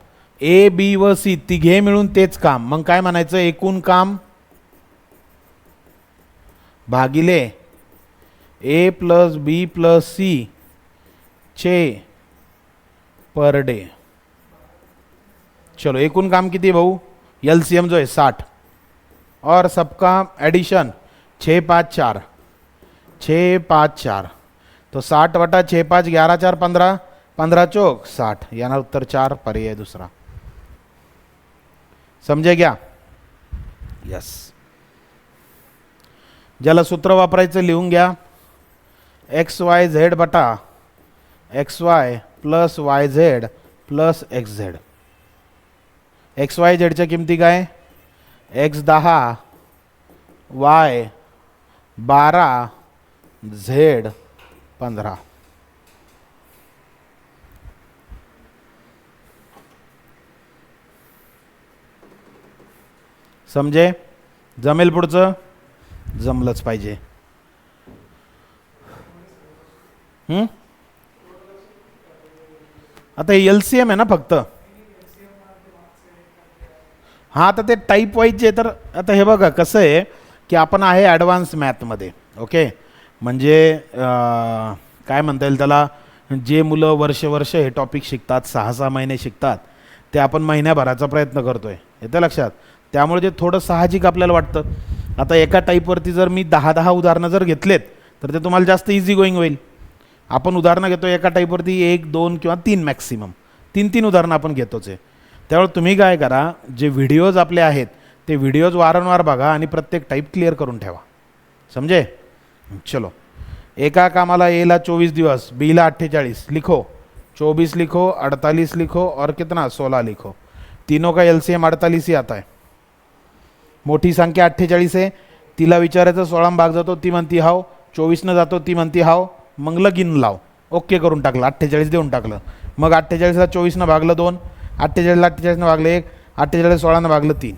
ए बी व सी तिघे मिळून तेच काम. मग काय म्हणायचं एकूण काम भागिले ए प्लस बी प्लस सी चे पर डे. चलो एकूण काम किती भाऊ, एलसीएम जो है 60 और सबका एडिशन 6 5 4, 6 5 4, तो 60 वटा 6 5 11 4 15, 15 चौक 60. याना उत्तर 4 पर्याय दुसरा. समजे क्या. यस. ज्याला सूत्र वापरायचं लिहून घ्या. एक्स वाय झेड बटा X Y plus Y Z plus X Z. X Y झेडच्या किमती काय, एक्स 10, वाय 12, झेड 15. समजे. जमेल पुढचं. जमलंच पाहिजे. आता हे एलसीएम आहे ना फक्त. हां आता ते टाईप वाईज आहे. तर आता हे बघा कसं आहे की आपण आहे ॲडव्हान्स मॅथमध्ये. ओके. म्हणजे काय म्हणता येईल त्याला, जे मुलं वर्ष हे टॉपिक शिकतात, 6-6 महिने शिकतात, ते आपण महिन्याभराचा प्रयत्न करतोय. येतं लक्षात. त्यामुळे जे थोडं साहजिक आपल्याला वाटतं. आता एका टाईपवरती जर मी 10-10 उदाहरणं जर घेतलेत तर ते तुम्हाला जास्त इझी गोईंग होईल. आपण उदाहरणं घेतो एका टाईपवरती 1 2 किंवा 3 मॅक्सिमम 3 उदाहरणं आपण घेतोच आहे. त्यामुळे तुम्ही काय करा, जे व्हिडिओज आपले आहेत ते व्हिडिओज वारंवार बघा आणि प्रत्येक टाईप क्लिअर करून ठेवा. समझे? चलो. एका कामाला ए ला 24 दिवस, बी ला 48, लिखो. 24 लिखो, 48 लिखो और कितना 16 लिखो. तीनों का एलसीएम 48 ही आता है. मोठी संख्या 48 आहे, तिला विचारायचं 16 भाग जातो, ती म्हणती हाव. 24 न जातो, ती म्हणती हाव. मग लगीन लाव. ओके करून टाकलं, 48 देऊन टाकलं. मग 48ला 24 न भागलं 2, 48ला 48 न भागलं 1, 48ला 16 न भागलं 3.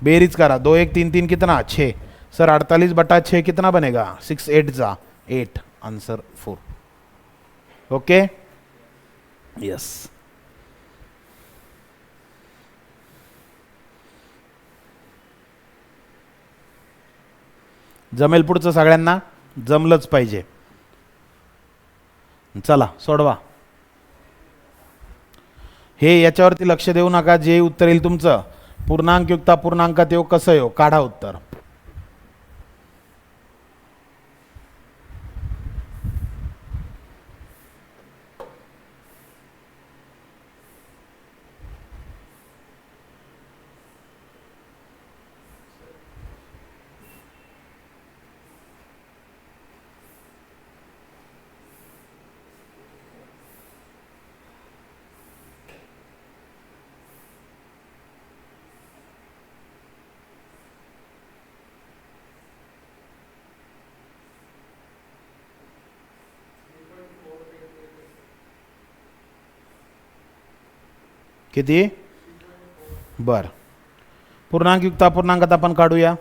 बेरीज करा, 2 1 3 3 कितना 6. सर 48 बटा 6 कितना बनेगा? 6 8 जा 8. आंसर 4. Okay, yes. जमेल पुढचं सगळ्यांना? जमलंच पाहिजे. चला सोडवा. हे याच्यावरती लक्ष देऊ नका. जे उत्तर येईल तुमचं पूर्णांक युक्त अपूर्णांकात येऊ कसं येऊ, काढा उत्तर. किती? बर. पूर्णांकयुक्त अपूर्णांकात आपण काढूया.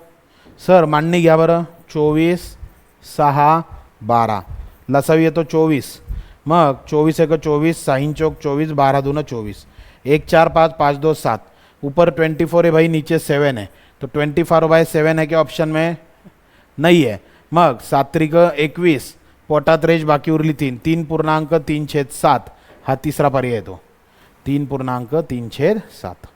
सर मांडणी घ्या बरं. 24 6 12 लसावी येतो 24. मग 24 1 24, 6 चौक 24, 12 दूना 24, 1 4 5 5 2 7. ऊपर 24 है भाई, नीचे 7 है, तो 24/7 है क्या ऑप्शन में? नहीं है. मग 7 त्रिक 21, पोटात रेष बाकी उरली 3. 3.3/7 हा तिसरा पर्याय येतो. 3.3/7.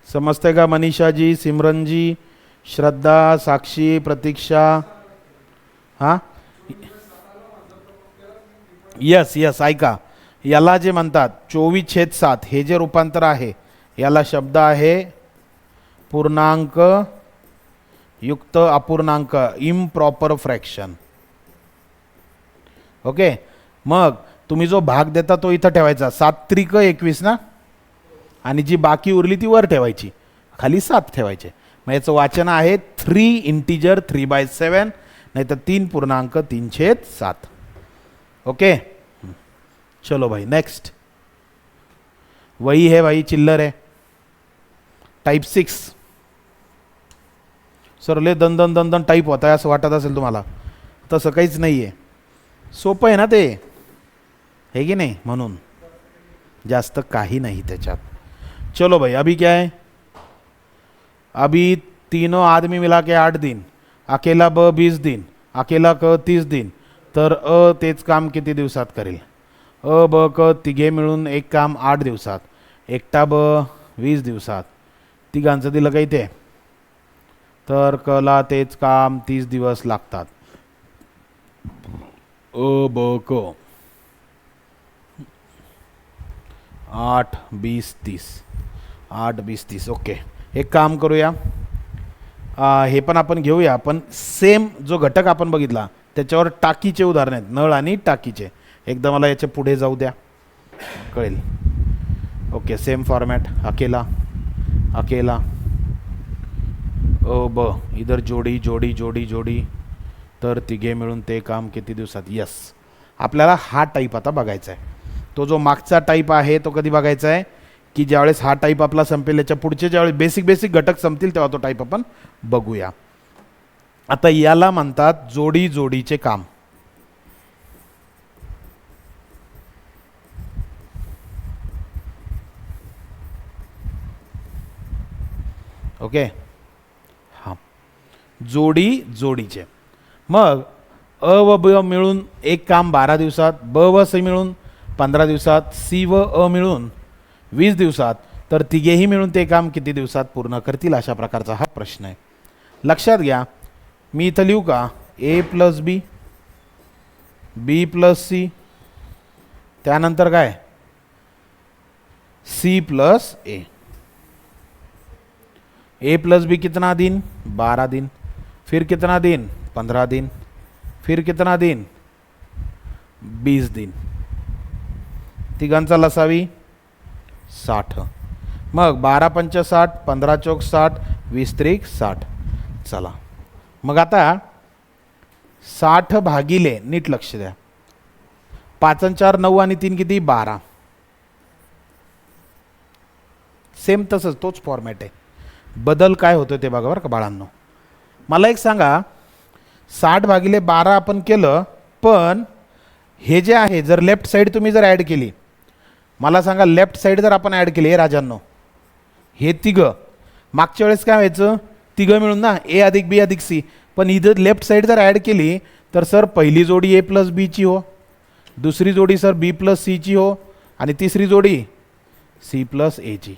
समझते का मनीषा जी, सिमरन जी, श्रद्धा, साक्षी, प्रतीक्षा? हां, यस यस. ऐका, याला जे म्हणतात 24/7 हे जे रूपांतर आहे याला शब्द आहे पूर्णांक युक्त अपूर्णांक, इम्प्रॉपर फ्रॅक्शन. ओके. मग तुम्ही जो भाग देता तो इथं ठेवायचा. 7 त्रिक 21 ना, आणि जी बाकी उरली ती वर ठेवायची, खाली 7 ठेवायचे. मग याचं वाचन आहे 3 इंटीजर 3/7, नाही तर 3.3/7. ओके. चलो भाई नेक्स्ट. वही है भाई, चिल्लर है. टाइप 6. सर ले दन दन दन दन टाईप होत आहे असं वाटत असेल तुम्हाला. तसं काहीच नाही आहे, सोपं आहे ना ते, है की नहीं? म्हणून जास्त काही नाही त्याच्यात. चलो भाई, अभी क्या है? अभी तीनों आदमी मिला के 8 दिन, अकेला ब 20 दिन, अकेला क 30 दिन. तर अ तेच काम किती दिवसात करेल? अ ब क तिघे मिळून एक काम 8 दिवसात, एकटा ब 20 दिवसात. तिघांचं दिलं काही ते, तर कला तेच काम 30 दिवस लागतात. अ ब क 8 20 30, 8 20 30. ओके. एक काम करूया, हे पण आपण घेऊया. पण सेम जो घटक आपण बघितला त्याच्यावर टाकीचे उदाहरण आहेत, नळ आणि टाकीचे. एकदा मला याच्या पुढे जाऊ द्या, कळेल. Okay, same format. अकेला अकेला, अ ब, इधर जोडी जोडी जोडी जोडी, तर तिघे मिळून ते काम किती दिवसात. यस, आपल्याला हा टाईप आता बघायचा आहे. तो जो मागचा टाईप आहे तो कधी बघायचा आहे की ज्यावेळेस हा टाईप आपला संपेल, याच्या पुढचे ज्यावेळेस बेसिक बेसिक घटक संपतील तेव्हा तो टाईप आपण बघूया. आता याला म्हणतात जोडी जोडीचे काम. ओके. हां, जोडी जोडीचे. मग अ व ब मिळून एक काम 12 दिवसात, ब व स मिळून 15 दिवसात, सी व अ मिळून 20 दिवसात, तर तिघेही मिळून ते काम किती दिवसात पूर्ण करतील? अशा प्रकारचा हा प्रश्न आहे. लक्षात घ्या, मी इथं लिहू का? ए प्लस बी, बी प्लस सी, त्यानंतर काय सी प्लस ए प्लस बी कितना दिन 12 दिन, फिर कितना दिन 15 दिन, फिर कितना दिन 20 दिन, तिघांचा लसावी 60, मग 12 पंच 60, 15 चौक 60, 20 त्रिक 60. चला मग आता 60 भागिले, नीट लक्ष द्या, 5 आणि 4 9 आणि 3 किती 12. सेम तसंच तोच फॉर्मॅट आहे. बदल काय होतो ते बघा बरं का बाळांनो. मला एक सांगा, 60 भागिले 12 आपण केलं, पण हे जे आहे जर लेफ्ट साईड तुम्ही जर ॲड केली, मला सांगा लेफ्ट साईड जर आपण ॲड केली, हे राजांनो हे तिघं, मागच्या वेळेस काय व्हायचं तिघं मिळून ना ए अधिक बी अधिक सी, पण इथं लेफ्ट साईड जर ॲड केली तर सर पहिली जोडी ए प्लस बीची हो, दुसरी जोडी सर बी प्लस सीची हो, आणि तिसरी जोडी सी प्लस एची.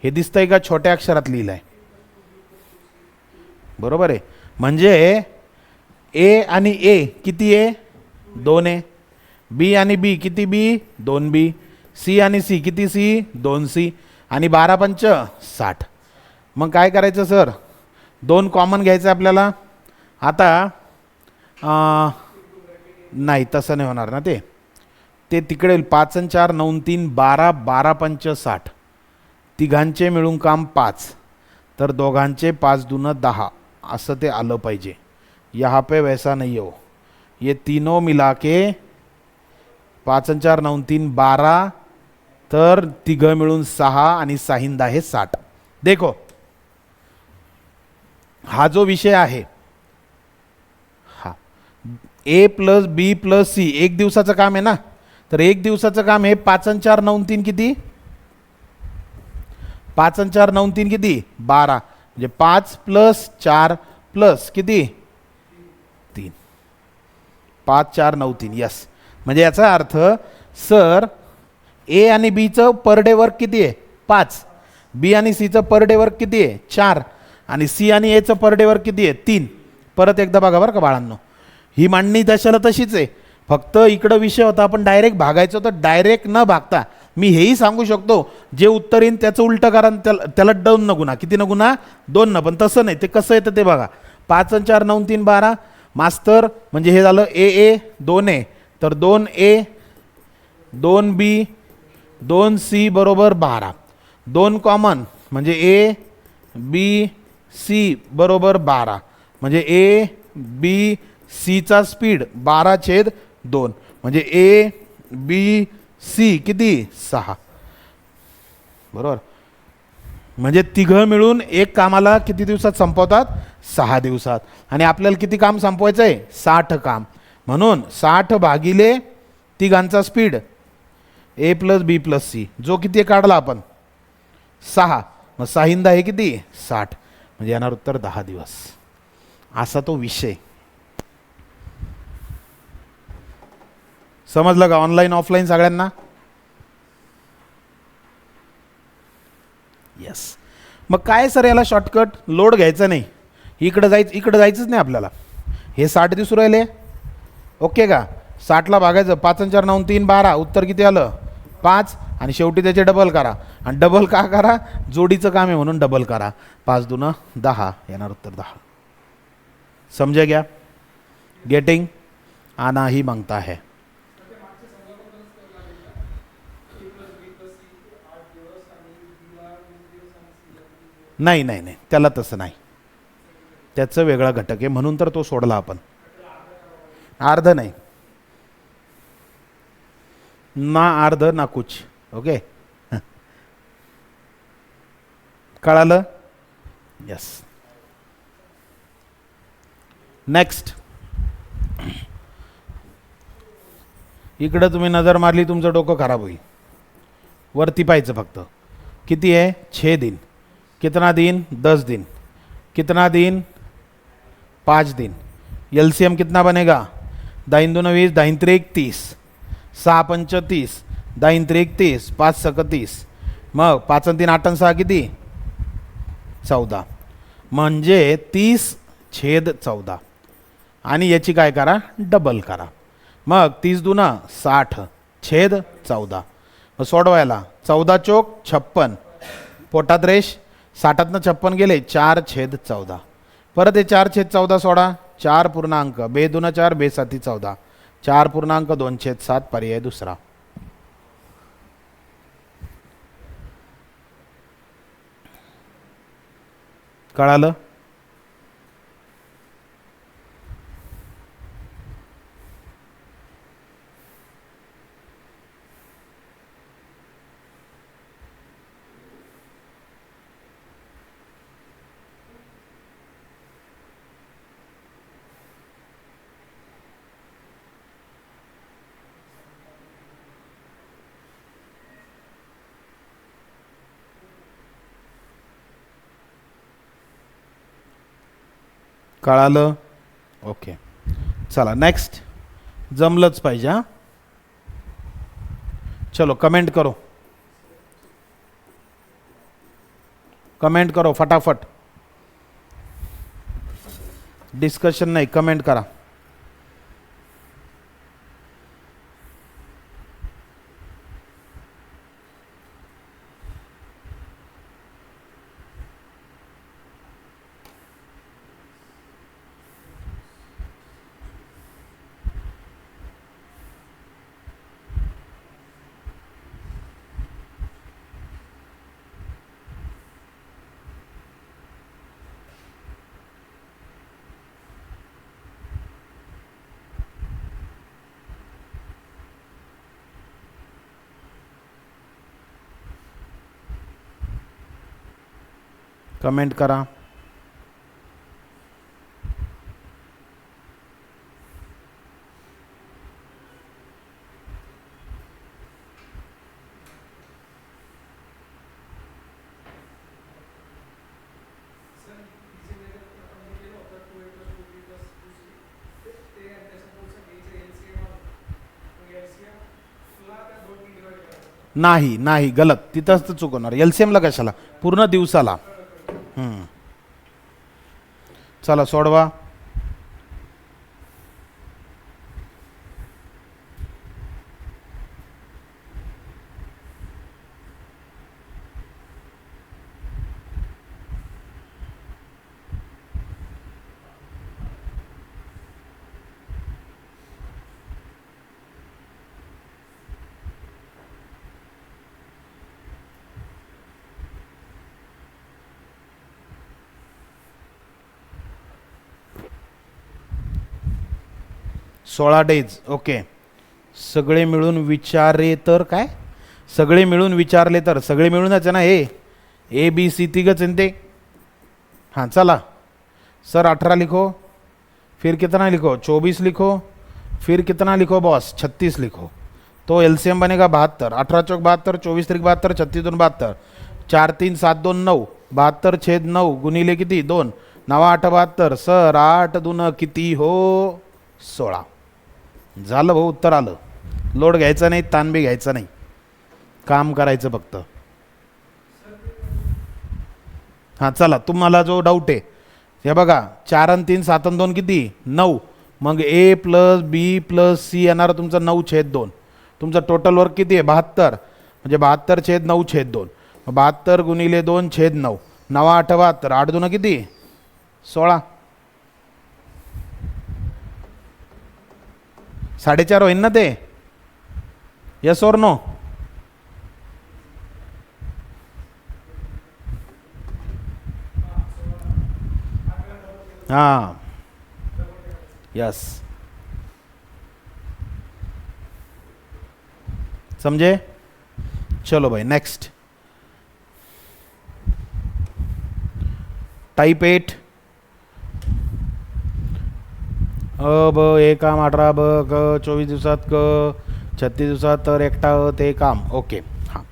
हे दिसतंय का छोट्या अक्षरात लिहिलं आहे, बरोबर आहे. म्हणजे ए आणि ए किती आहे 2 ए, बी आणि बी किती बी 2 बी, सी आणि सी किती सी 2 सी, आणि 12 पंच 60. मग काय करायचं सर 2 कॉमन घ्यायचं आपल्याला. आता नाही तसं नाही होणार ना, ते तिकडे 5 आणि 4 9 3 12, 12 पंच 60, तिघांचे मिळून काम 5, तर दोघांचे 5 दून 10 असं ते आलं पाहिजे. यहाँ पे वैसा नहीं हो, ये तीनों मिला के 5 आणि 4 9 3 12, तर तिघं मिळून 6 आणि 6 10 60. देखो हा जो विषय आहे हा ए प्लस बी प्लस सी एक दिवसाचं काम आहे ना, तर एक दिवसाचं काम आहे 5 आणि 4 9 3 किती 5 आणि 4 9 3 किती 12, म्हणजे 5 प्लस 4 प्लस किती 3, 5 4 9 3. यस, म्हणजे याचा अर्थ सर ए आणि बीचं पर डे वर्क किती आहे 5, बी आणि सीचं पर डे वर्क किती आहे 4, आणि सी आणि एचं पर डे वर्क किती आहे 3. परत एकदा बघा बरं का बाळांनो, ही मांडणी दशाला तशीच आहे, फक्त इकडं विषय होता आपण डायरेक्ट भागायचं, तर डायरेक्ट न भागता मी हेही सांगू शकतो जे उत्तर येईन त्याचं उलटं कारण त्याला 2 न गुणा, किती न गुणा 2 न, पण तसं नाही. ते कसं येतं ते बघा, 5 आणि 4 9 3 12 मास्तर, म्हणजे हे झालं ए 2 ए, तर 2 ए 2 बी 2 सी बरोबर 12, 2 कॉमन म्हणजे ए बी सी बरोबर 12, म्हणजे ए बी सीचा स्पीड 12/2, म्हणजे ए बी सी किती 6, बरोबर. म्हणजे तिघं मिळून एक कामाला किती दिवसात संपवतात 6 दिवसात, आणि आपल्याला किती काम संपवायचं आहे 60 काम. म्हणून 60 भागिले तिघांचा स्पीड ए प्लस बी प्लस सी, जो किती काढला आपण 6, मग 6 हे किती 60, म्हणजे येणार उत्तर 10 दिवस. असा तो विषय. समजलं का ऑनलाईन ऑफलाईन सगळ्यांना. यस, मग काय सर याला शॉर्टकट लोड घ्यायचा नाही, इकडं जायचंच नाही आपल्याला. हे 60 दिवस राहिले, ओके का. 60ला भागायचं 5 आणि 4 9 3 12, उत्तर किती आलं 5, आणि शेवटी त्याचे डबल करा, आणि डबल का करा जोडीचं काम आहे म्हणून डबल करा, 5 दूना 10 येणार उत्तर 10. समझे क्या, गेटिंग आना ही मांगता है. नाही नाही नाही, त्याला तसं नाही, त्याचं वेगळा घटक आहे म्हणून तर तो सोडला आपण. अर्ध नाही ना, अर्ध ना कुछ. ओके कळालं. Yes, next. इकडं तुम्ही नजर मारली तुमचं डोकं खराब होईल. वरती पाहायचं फक्त. किती आहे 6 दिन, कितना दिन 10 दिन, कितना दिन 5 दिन. एलसीएम कितना बनेगा 10 दूना 20, 10 त्रिक 30, 6 पंच 30, 10 त्रिक 30, 5 सक 30, मग 5 आणि 3 8 आणि 6 किती 14, म्हणजे 30/14. आणि याची काय करा, डबल करा. मग 30 दुना 60 छेद 14. मग सोडवायला 14 चोक 56, पोटात रेष, 60तनं 56 गेले 4 छेद 14. परत हे 4 छेद 14 सोडा, 4 पूर्णांक बे दुना 4 बे साती 14, 4 पूर्णांक 2 छेद 7 पर्याय दुसरा. कळालं? कळालं? ओके, चला नेक्स्ट. जमलंच पाहिजे. हां, चलो कमेंट करो, कमेंट करो फटाफट. डिस्कशन नाही, कमेंट करा. कमेंट करा. नाही नाही, गलत, तिथंच तर चुकवणार. एलसीएमला कशाला, पूर्ण दिवसाला. चला सोडवा. सोळा डेज. ओके, सगळे मिळून विचारे तर काय, सगळे मिळून विचारले तर, सगळे मिळूनच आहे ना हे, ए बी सी तिघच आहे ते. हाँ चला सर, 18 लिखो, फिर कितना लिखो, 24 लिखो, फिर कितना लिखो बॉस, 36 लिखो. तो एलसीएम बनेगा 72. 18 चौक 72, 24 त्रिक 72, 36 2 72, 4 3 7 2 9, 72 छेद 9 गुणिले किती 2, 9 8 72. सर 8 2 किती हो, 16. झालं भाऊ, उत्तर आलं. लोड घ्यायचा नाही, ताण बी घ्यायचा नाही, काम करायचं फक्त. हां चला, तुम्हाला जो डाऊट आहे हे बघा, 4 आणि 3 7 आणि 2 किती 9. मग ए प्लस बी प्लस सी येणार तुमचं 9 छेद 2. तुमचं टोटल वर्क किती आहे 72, म्हणजे 72 छेद 9 छेद 2. 72 गुणिले 2 छेद 9, 9 8 72, 8 2 किती 16. 4.5 होईल ना ते, यस और नो? हाँ यस, समझे? चलो भाई नेक्स्ट. टाइप 8. ब हे काम 18, ब क 24 दिवसात, क 36 दिवसात, तर एकटा ते काम. ओके. हां,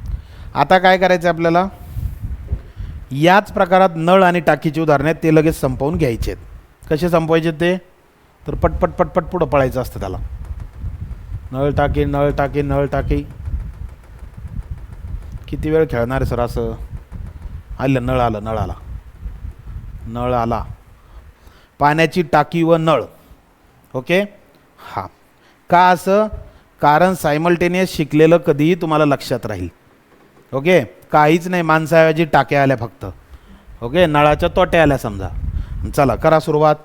आता काय करायचं आपल्याला, याच प्रकारात नळ आणि टाकीची उदाहरणे ते लगेच संपवून घ्यायचे आहेत. कसे संपवायचे ते, तर पटपट पटपट पुढं पळायचं असतं त्याला. नळ टाकी नळ टाकी नळ टाकी, किती वेळ खेळणार आहे सर असं. आलं, नळ आलं, नळ आला, नळ आला. पाण्याची टाकी व नळ ओके. हां, का असं? कारण सायमल्टेनियस शिकलेलं कधीही तुम्हाला लक्षात राहील. ओके, काहीच नाही, माणसाऐवजी टाक्या आल्या फक्त. ओके, नळाच्या तोट्या आल्या समजा. चला करा सुरुवात.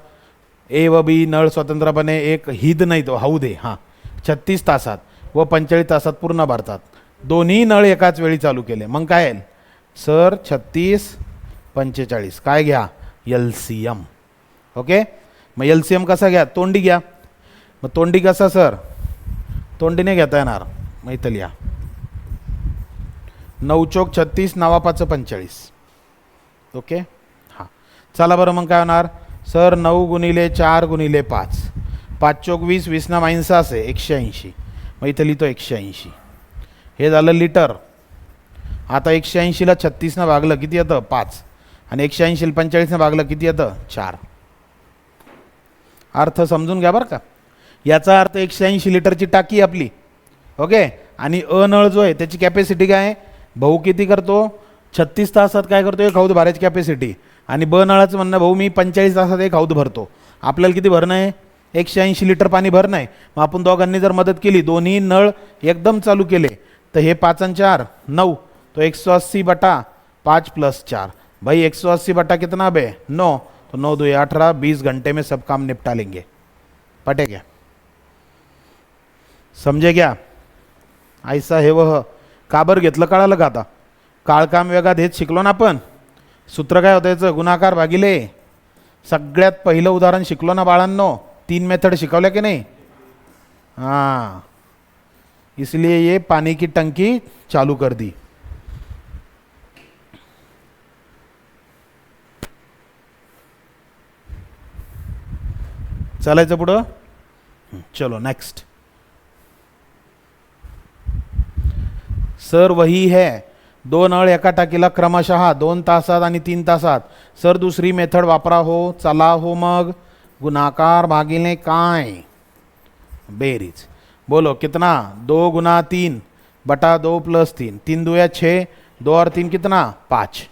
ए व बी नळ स्वतंत्रपणे एक हिद नाही तो हौद आहे. हां, 36 तासात व 45 तासात पूर्ण भरतात. दोन्ही नळ एकाच वेळी चालू केले, मग काय येईल सर? 36 45. काय घ्या? LCM. ओके, मग LCM कसा घ्या? तोंडी घ्या. मग तोंडी कसा सर? तोंडीने घेता येणार. मग इथं लिहा 9 चोक 36 9 45. ओके. हां, चला बरं, मग काय होणार सर? 9 गुणिले 4 गुणिले 5, 5 चोक 20, 20 ना मायनस आहे 180. मग इथं लिहितो 180. हे झालं लिटर. आता 180ला 36 भागलं किती येतं? 5. आणि 180 45 भागलं किती येतं? 4. अर्थ समजून घ्या बरं का. याचा अर्थ 180 लिटरची टाकी आपली. ओके, आणि अनळ जो आहे त्याची कॅपॅसिटी काय आहे? भाऊ किती करतो? 36 तासात काय करतो? एक हौद भरायची कॅपॅसिटी. आणि ब नळाचं म्हणणं, भाऊ मी 45 तासात एक हौद भरतो. आपल्याला किती भरणं आहे? 180 लिटर पाणी भरणं आहे. मग आपण दोघांनी जर मदत केली, दोन्ही नळ एकदम चालू केले, तर हे 5 आणि 4 9, तो 180/5 + 4. भाई 180 कितना बे? 9. तो 9 2 18, 20 घंटे में सब काम निपटा लेंगे. पटे क्या? समजे क्या? ऐसा हे वह. काबर घेतलं कळालं का? आता काळकाम वेगात हेच शिकलो ना आपण. सूत्र काय होतं याचं? गुणाकार भागिले. सगळ्यात पहिलं उदाहरण शिकलो ना बाळांनो. 3 मेथड शिकवल्या की नाही? हाँ, इसलिए ये पानी की टंकी चालू कर दी. चालायचं पुढं. चलो नेक्स्ट. सर वही है, 2 नळ एका टाकीला क्रमशः 2 तासात आणि 3 तासात. सर दुसरी मेथड वापरा हो. चला हो मग. गुणाकार भागिले काय? बेरीज. बोलो कितना? 2 गुना 3 बटा 2 + 3. 3 2 6, 2 और 3 कितना? 5.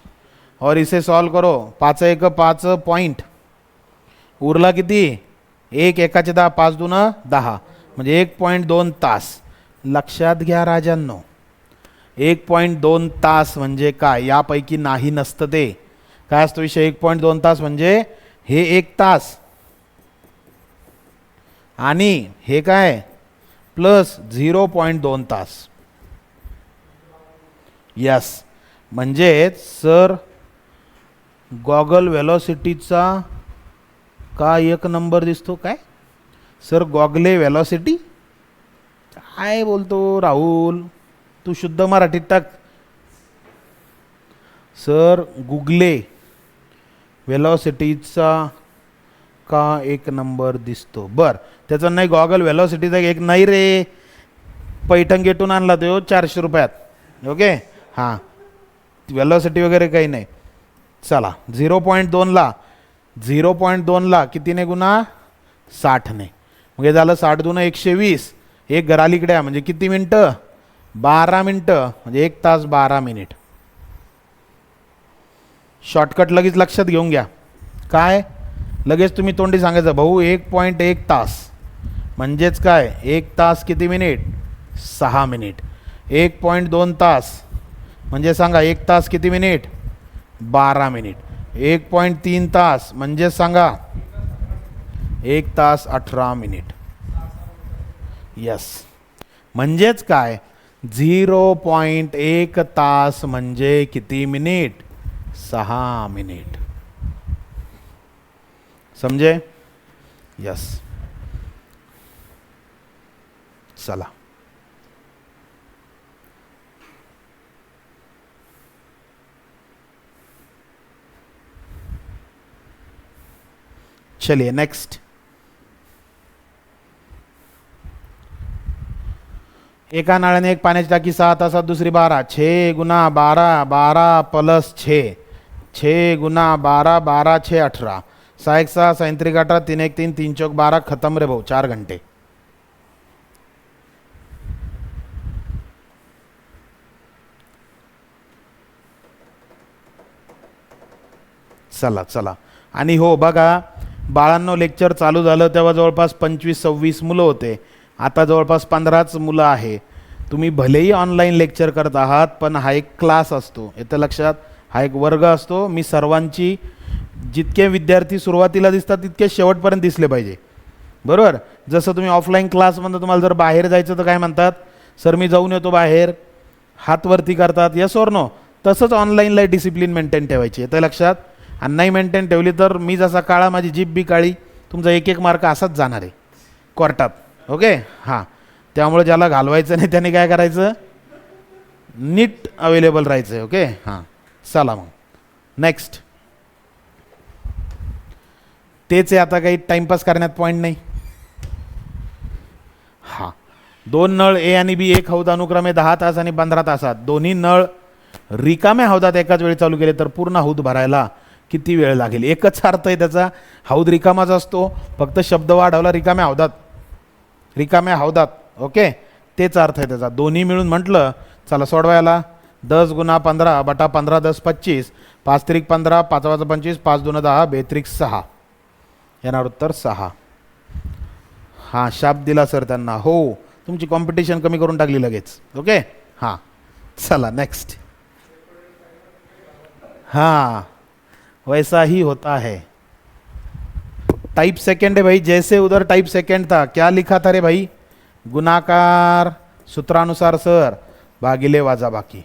और इसे सॉल्व करो. 5 1 5 पॉइंट. उरला किती? 1 एकाचे 10, 5 2 10, म्हणजे 1.2 तास. लक्षात घ्या राजांनो, 1.2 तास म्हणजे काय? यापैकी नाही नसतं ते. काय असतो विषय? 1.2 तास म्हणजे हे 1 तास आणि हे काय प्लस 0.2 तास. यस, म्हणजेच सर गॉगल वेलॉसिटीचा का एक नंबर दिसतो? काय सर गॉगले वेलॉसिटी? काय बोलतो राहुल? तू शुद्ध मराठीत टाक. सर गुगले वेलॉसिटीचा का एक नंबर दिसतो? बर, त्याचा नाही गॉगल वेलॉसिटीचा एक नाही रे. पैठण गेटून आणला तो 400 रुपयात. ओके, हां, वेलॉसिटी वगैरे काही नाही. चला 0.2ला कितीने गुणा? 60ने. मग हे झालं 60 2 120. एक घरालीकडे आहे म्हणजे किती मिनटं? 12 मिनटं, म्हणजे 1 तास 12 मिनिट. शॉर्टकट लगेच लक्षात घेऊन घ्या. काय? लगेच तुम्ही तोंडी सांगायचं, भाऊ 1.1 तास म्हणजेच काय? 1 तास किती मिनिट? 6 मिनिट. 1.2 तास म्हणजे सांगा 1 तास किती मिनिट? 12 मिनिट. 1.3 तास म्हणजे सांगा 1 तास 18 मिनिट. यस, म्हणजेच काय? 0.1 तास म्हणजे किती मिनिट? 6 मिनिट. समजे? यस. चला चलिए नेक्स्ट. एका नळाने एक पाण्याची टाकी 6 तासात, दुसरी 12. 6 गुना 12 12 + 6, 6 गुना 12 12 6 18. 6 1 6 6 3 18 3 1 3 3 चौक 12. खत्म रे भाऊ, 4 घंटे. चला चला. आणि हो बघा, बाळांनो लेक्चर चालू झालं तेव्हा जवळपास 25-26 मुलं होते, आता जवळपास 15च मुलं आहे. तुम्ही भलेही ऑनलाईन लेक्चर करत आहात, पण हा एक क्लास असतो, येतं लक्षात. हा एक वर्ग असतो. मी सर्वांची, जितके विद्यार्थी सुरुवातीला दिसतात तितके शेवटपर्यंत दिसले पाहिजे, बरोबर. जसं तुम्ही ऑफलाईन क्लासमध्ये तुम्हाला जर बाहेर जायचं तर काय म्हणतात, सर मी जाऊन येतो बाहेर, हात वरती करतात, यस ऑर नो. तसंच ऑनलाईनला डिसिप्लिन मेंटेन ठेवायची, येतं लक्षात. आणि नाही मेंटेन ठेवली तर मी जसा काळा माझी जीभ बी काळी, तुमचा एक मार्क असाच जाणार आहे कोर्टात. ओके, हां. त्यामुळे ज्याला घालवायचं नाही त्याने काय करायचं, नीट अवेलेबल राहायचं. ओके, हां. चला मग नेक्स्ट. तेच आहे, आता काही टाइमपास करण्यात पॉईंट नाही. हां, 2 नळ ए आणि बी एक हौद अनुक्रमे 10 तास आणि 15 तासात, दोन्ही नळ रिकाम्या हौदात एकाच वेळी चालू केले तर पूर्ण हौद भरायला किती वेळ लागेल. एकच अर्थ आहे त्याचा, हौद रिकामाच असतो, फक्त शब्द वाढवला रिकाम्या हौदात, रिकाम्या हौदात. ओके, तेच अर्थ आहे त्याचा. दोन्ही मिळून म्हटलं, चला सोडवायला. 10 गुणा 15 बटा 15 10 25, 5 त्रिक 15, 5 वाजा 25, 5 2 10, बेत्रिक 6, येणार उत्तर 6. हां, शाप दिला सर त्यांना. हो, तुमची कॉम्पिटिशन कमी करून टाकली लगेच. ओके, हां. चला नेक्स्ट. हाँ, वैसा ही होता है. टाइप सेकंड है भाई, जैसे उधर टाइप सेकंड था. क्या लिखा था रे भाई, गुणाकार सूत्रानुसार सर, भागिले वाजा बाकी,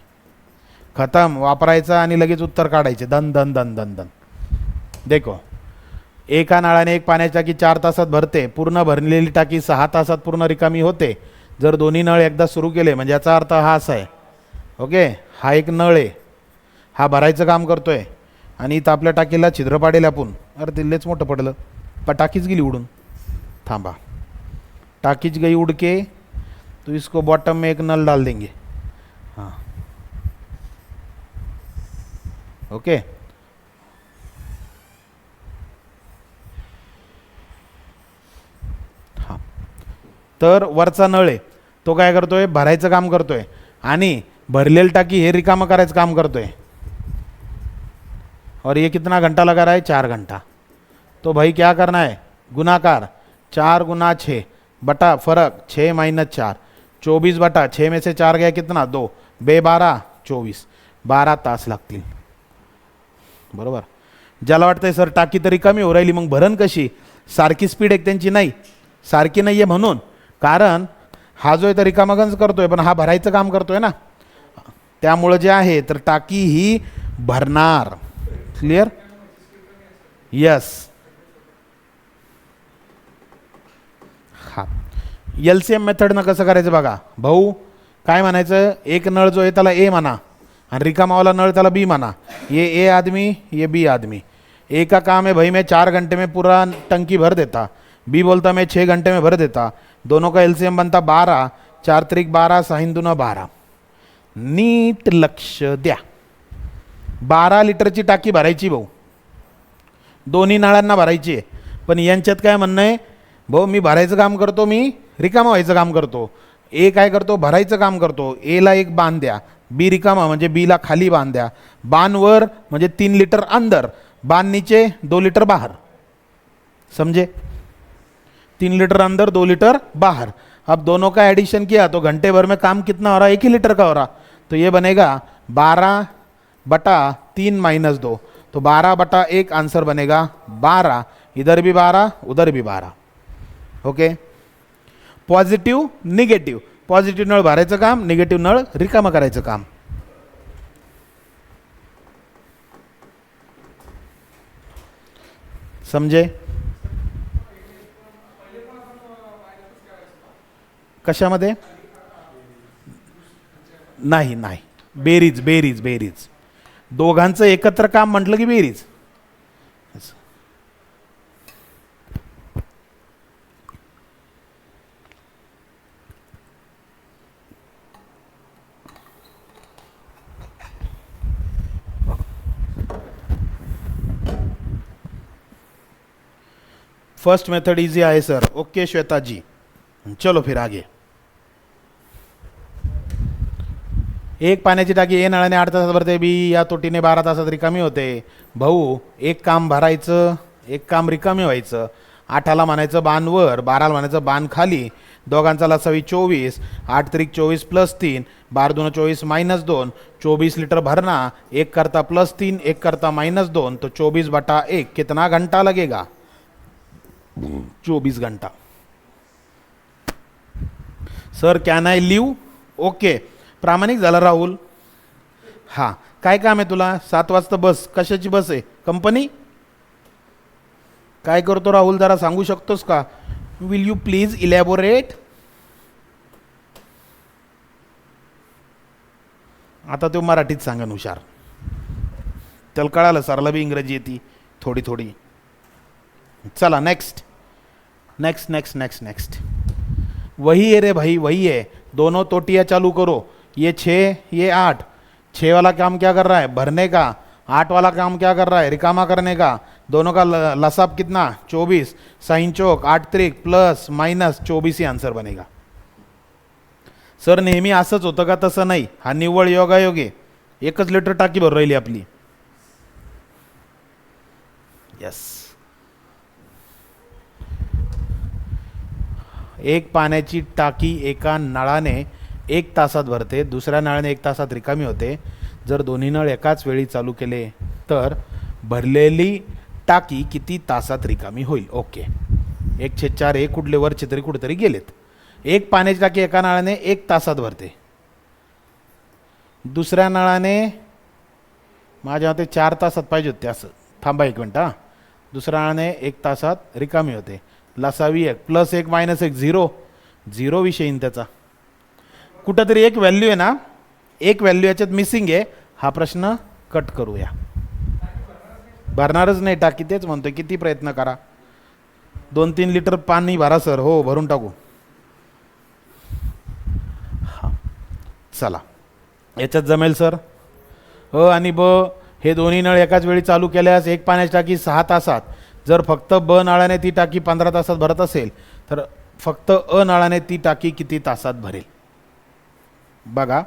खतम. वापरायचा आणि लगेच उत्तर काढायचे, दन दन दन दन दन. देखो, एका नळाने एक पाण्याची टाकी 4 तासात भरते, पूर्ण भरलेली टाकी 6 तासात पूर्ण रिकामी होते. जर दोन्ही नळ एकदा सुरू केले म्हणजे याचा अर्थ हा असा आहे. ओके, हा एक नळ आहे, हा भरायचं काम करतोय आणि इथं आपल्या टाकीला छिद्र पाडेल आपण. अरे दिल्लेच मोठं पडलं, पण टाकीच गेली उडून. थांबा, टाकीच गई उड़ के, तो इसको बॉटम में एक नल डाल देंगे. हाँ, ओके. हां, तर वरचा नळ आहे तो काय करतोय, भरायचं काम करतोय आणि भरलेली टाकी हे रिकामं करायचं काम करतोय. और ये कितना घंटा लगा रहा है, 4 घंटा. तो भाई क्या करना है, गुणाकार 4 गुना 6 बटा फर्क 6 माइनस 4, 24 बटा 6 में से 4 गया कितना, 2, बे 12 24, 12 तास लागतील. बरोबर. ज्याला वाटतंय सर टाकी तरी कमी हो राहिली, मग भरण कशी, सारखी स्पीड एक त्यांची नाही, सारखी नाही आहे म्हणून. कारण हा जो आहे तर रिकामगंज करतोय, पण हा भरायचं काम करतोय ना, त्यामुळं जे आहे तर टाकी ही भरणार. Clear, yes. हा, LCM मेथडनं कसं करायचं बघा भाऊ. काय म्हणायचं, एक नळ जो आहे त्याला ए म्हणा आणि रिकामावाला नळ त्याला बी म्हणा. ये ए आदमी, ये बी आदमी. ए का काम है भाई मैं 4 घंटे में पूरा टंकी भर देता, बी बोलता मैं 6 घंटे में भर देता. दोनों का LCM बनता 12, 4 त्रिक 12, 6 दूना 12. नीट लक्ष द्या. 12 लिटरची टाकी भरायची भाऊ, दोन्ही नळांना भरायची आहे. पण यांच्यात काय म्हणणं आहे, भाऊ मी भरायचं काम करतो, मी रिकामा व्हायचं काम करतो. ए काय करतो, भरायचं काम करतो. एला एक बांध द्या, बी रिकामा म्हणजे बीला खाली बांध द्या. बाण वर म्हणजे 3 लिटर अंदर, बाण नीचे 2 लिटर बाहर. समझे, 3 लिटर अंदर 2 लिटर बाहर. अब दोनों का एडिशन किया तो घंटे भर में काम कितना हो रहा है, 1 ही लीटर का हो रहा. तो ये बनेगा 12 बटा 3 माइनस 2, तो 12 बटा 1 आंसर बनेगा 12. इधर भी 12 उधर भी 12. ओके. पॉझिटिव्ह निगेटिव्ह, पॉझिटिव्ह नळ भरायचं काम, निगेटिव्ह नळ रिकामा करायचं काम. समजे, कशामध्ये नाही नाही, बेरीज बेरीज बेरीज, दोघांचं एकत्र काम म्हटलं की बेरीज. फर्स्ट मेथड इजी आहे सर. ओके श्वेता जी, चलो फिर आगे. एक पाण्याची टाकी ए नळाने 8 तासात भरते, बी या तोटीने 12 तासात रिकामी होते. भाऊ एक काम भरायचं, एक काम रिकामी व्हायचं. 8ला म्हणायचं बाण वर, 12ला म्हणायचं बाण खाली. दोघांचा लसावी 24, 8 त्रिक 24 प्लस 3, 12 दूना 24 माइनस 2, 24 लीटर भरना. 1 करता प्लस 3, 1 करता माइनस 2, तो 24/1 कितना घंटा लगेगा? 24 घंटा. Sir can I live? Okay, प्रामाणिक झाला राहुल. हां, काय काम आहे तुला? 7 वाजता बस. कशाची बस आहे? कंपनी? काय करतो राहुल, जरा सांगू शकतोस का? Will you please elaborate? आता तो मराठीत सांगन हुशार. त्याला कळालं, सरला बी इंग्रजी येते थोडी थोडी. चला next next next next next. वही है रे भाई, वही है. दोनों तोटियाँ चालू करो. ये 6, ये 8. 6 वाला काम क्या कर रहा है? भरने का. 8 वाला काम क्या कर रहा है? रिकामा करने का. दोनों का लसाब कितना? 24. साइन चौक 8 त्रिक प्लस माइनस 24 ही आन्सर बनेगा. सर नेहमी असंच होतं का? तसं नाही, हा निव्वळ योगायोग आहे. 1 लिटर टाकी भरून राहिली आपली. यस. एक पाण्याची टाकी एका नळाने 1 तासात भरते, दुसऱ्या नळाने 1 तासात रिकामी होते. जर दोन्ही नळ एकाच वेळी चालू केले तर भरलेली टाकी किती तासात रिकामी होईल? ओके. 1/4 हे कुठले वरचे तरी कुठेतरी गेलेत. एक पाण्याची टाकी एका नळाने 1 तासात भरते, दुसऱ्या नळाने माझ्या मते 4 तासात पाहिजे होते. असं थांबा 1 मिनिट. हां, दुसऱ्या नळाने 1 तासात रिकामी होते. लसावी 1 प्लस 1 मायनस 1 0. 0 विषय येईन त्याचा. कुठंतरी एक व्हॅल्यू आहे ना, एक व्हॅल्यू याच्यात मिसिंग आहे. हा प्रश्न कट करूया. भरणारच नाही टाकी, तेच म्हणतोय. किती प्रयत्न करा. 2-3 लिटर पाणी भरा सर. हो, भरून टाकू. हां, चला याच्यात जमेल सर. आणि ब हे दोन्ही नळ एकाच वेळी चालू केल्यास एक पाण्याची टाकी 6 तासात. जर फक्त ब नळाने ती टाकी 15 तासात भरत असेल तर फक्त अ नळाने ती टाकी किती तासात भरेल? बघा,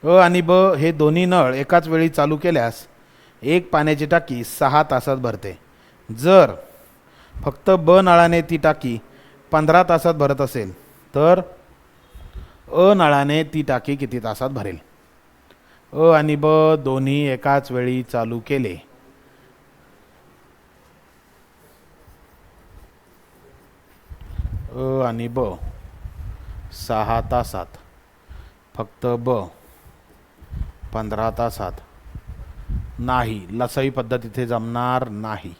अ आणि ब हे दोन्ही नळ एकाच वेळी चालू केल्यास एक पाण्याची टाकी 6 तासात भरते. जर फक्त ब नळाने ती टाकी 15 तासात भरत असेल तर अ नळाने ती टाकी किती तासात भरेल? अ आणि ब दोन्ही एकाच वेळी चालू केले अ आणि ब 6 तासात, फक्त ब 15 तासात नाही. लसाई पद्धत इथे जमणार नाही.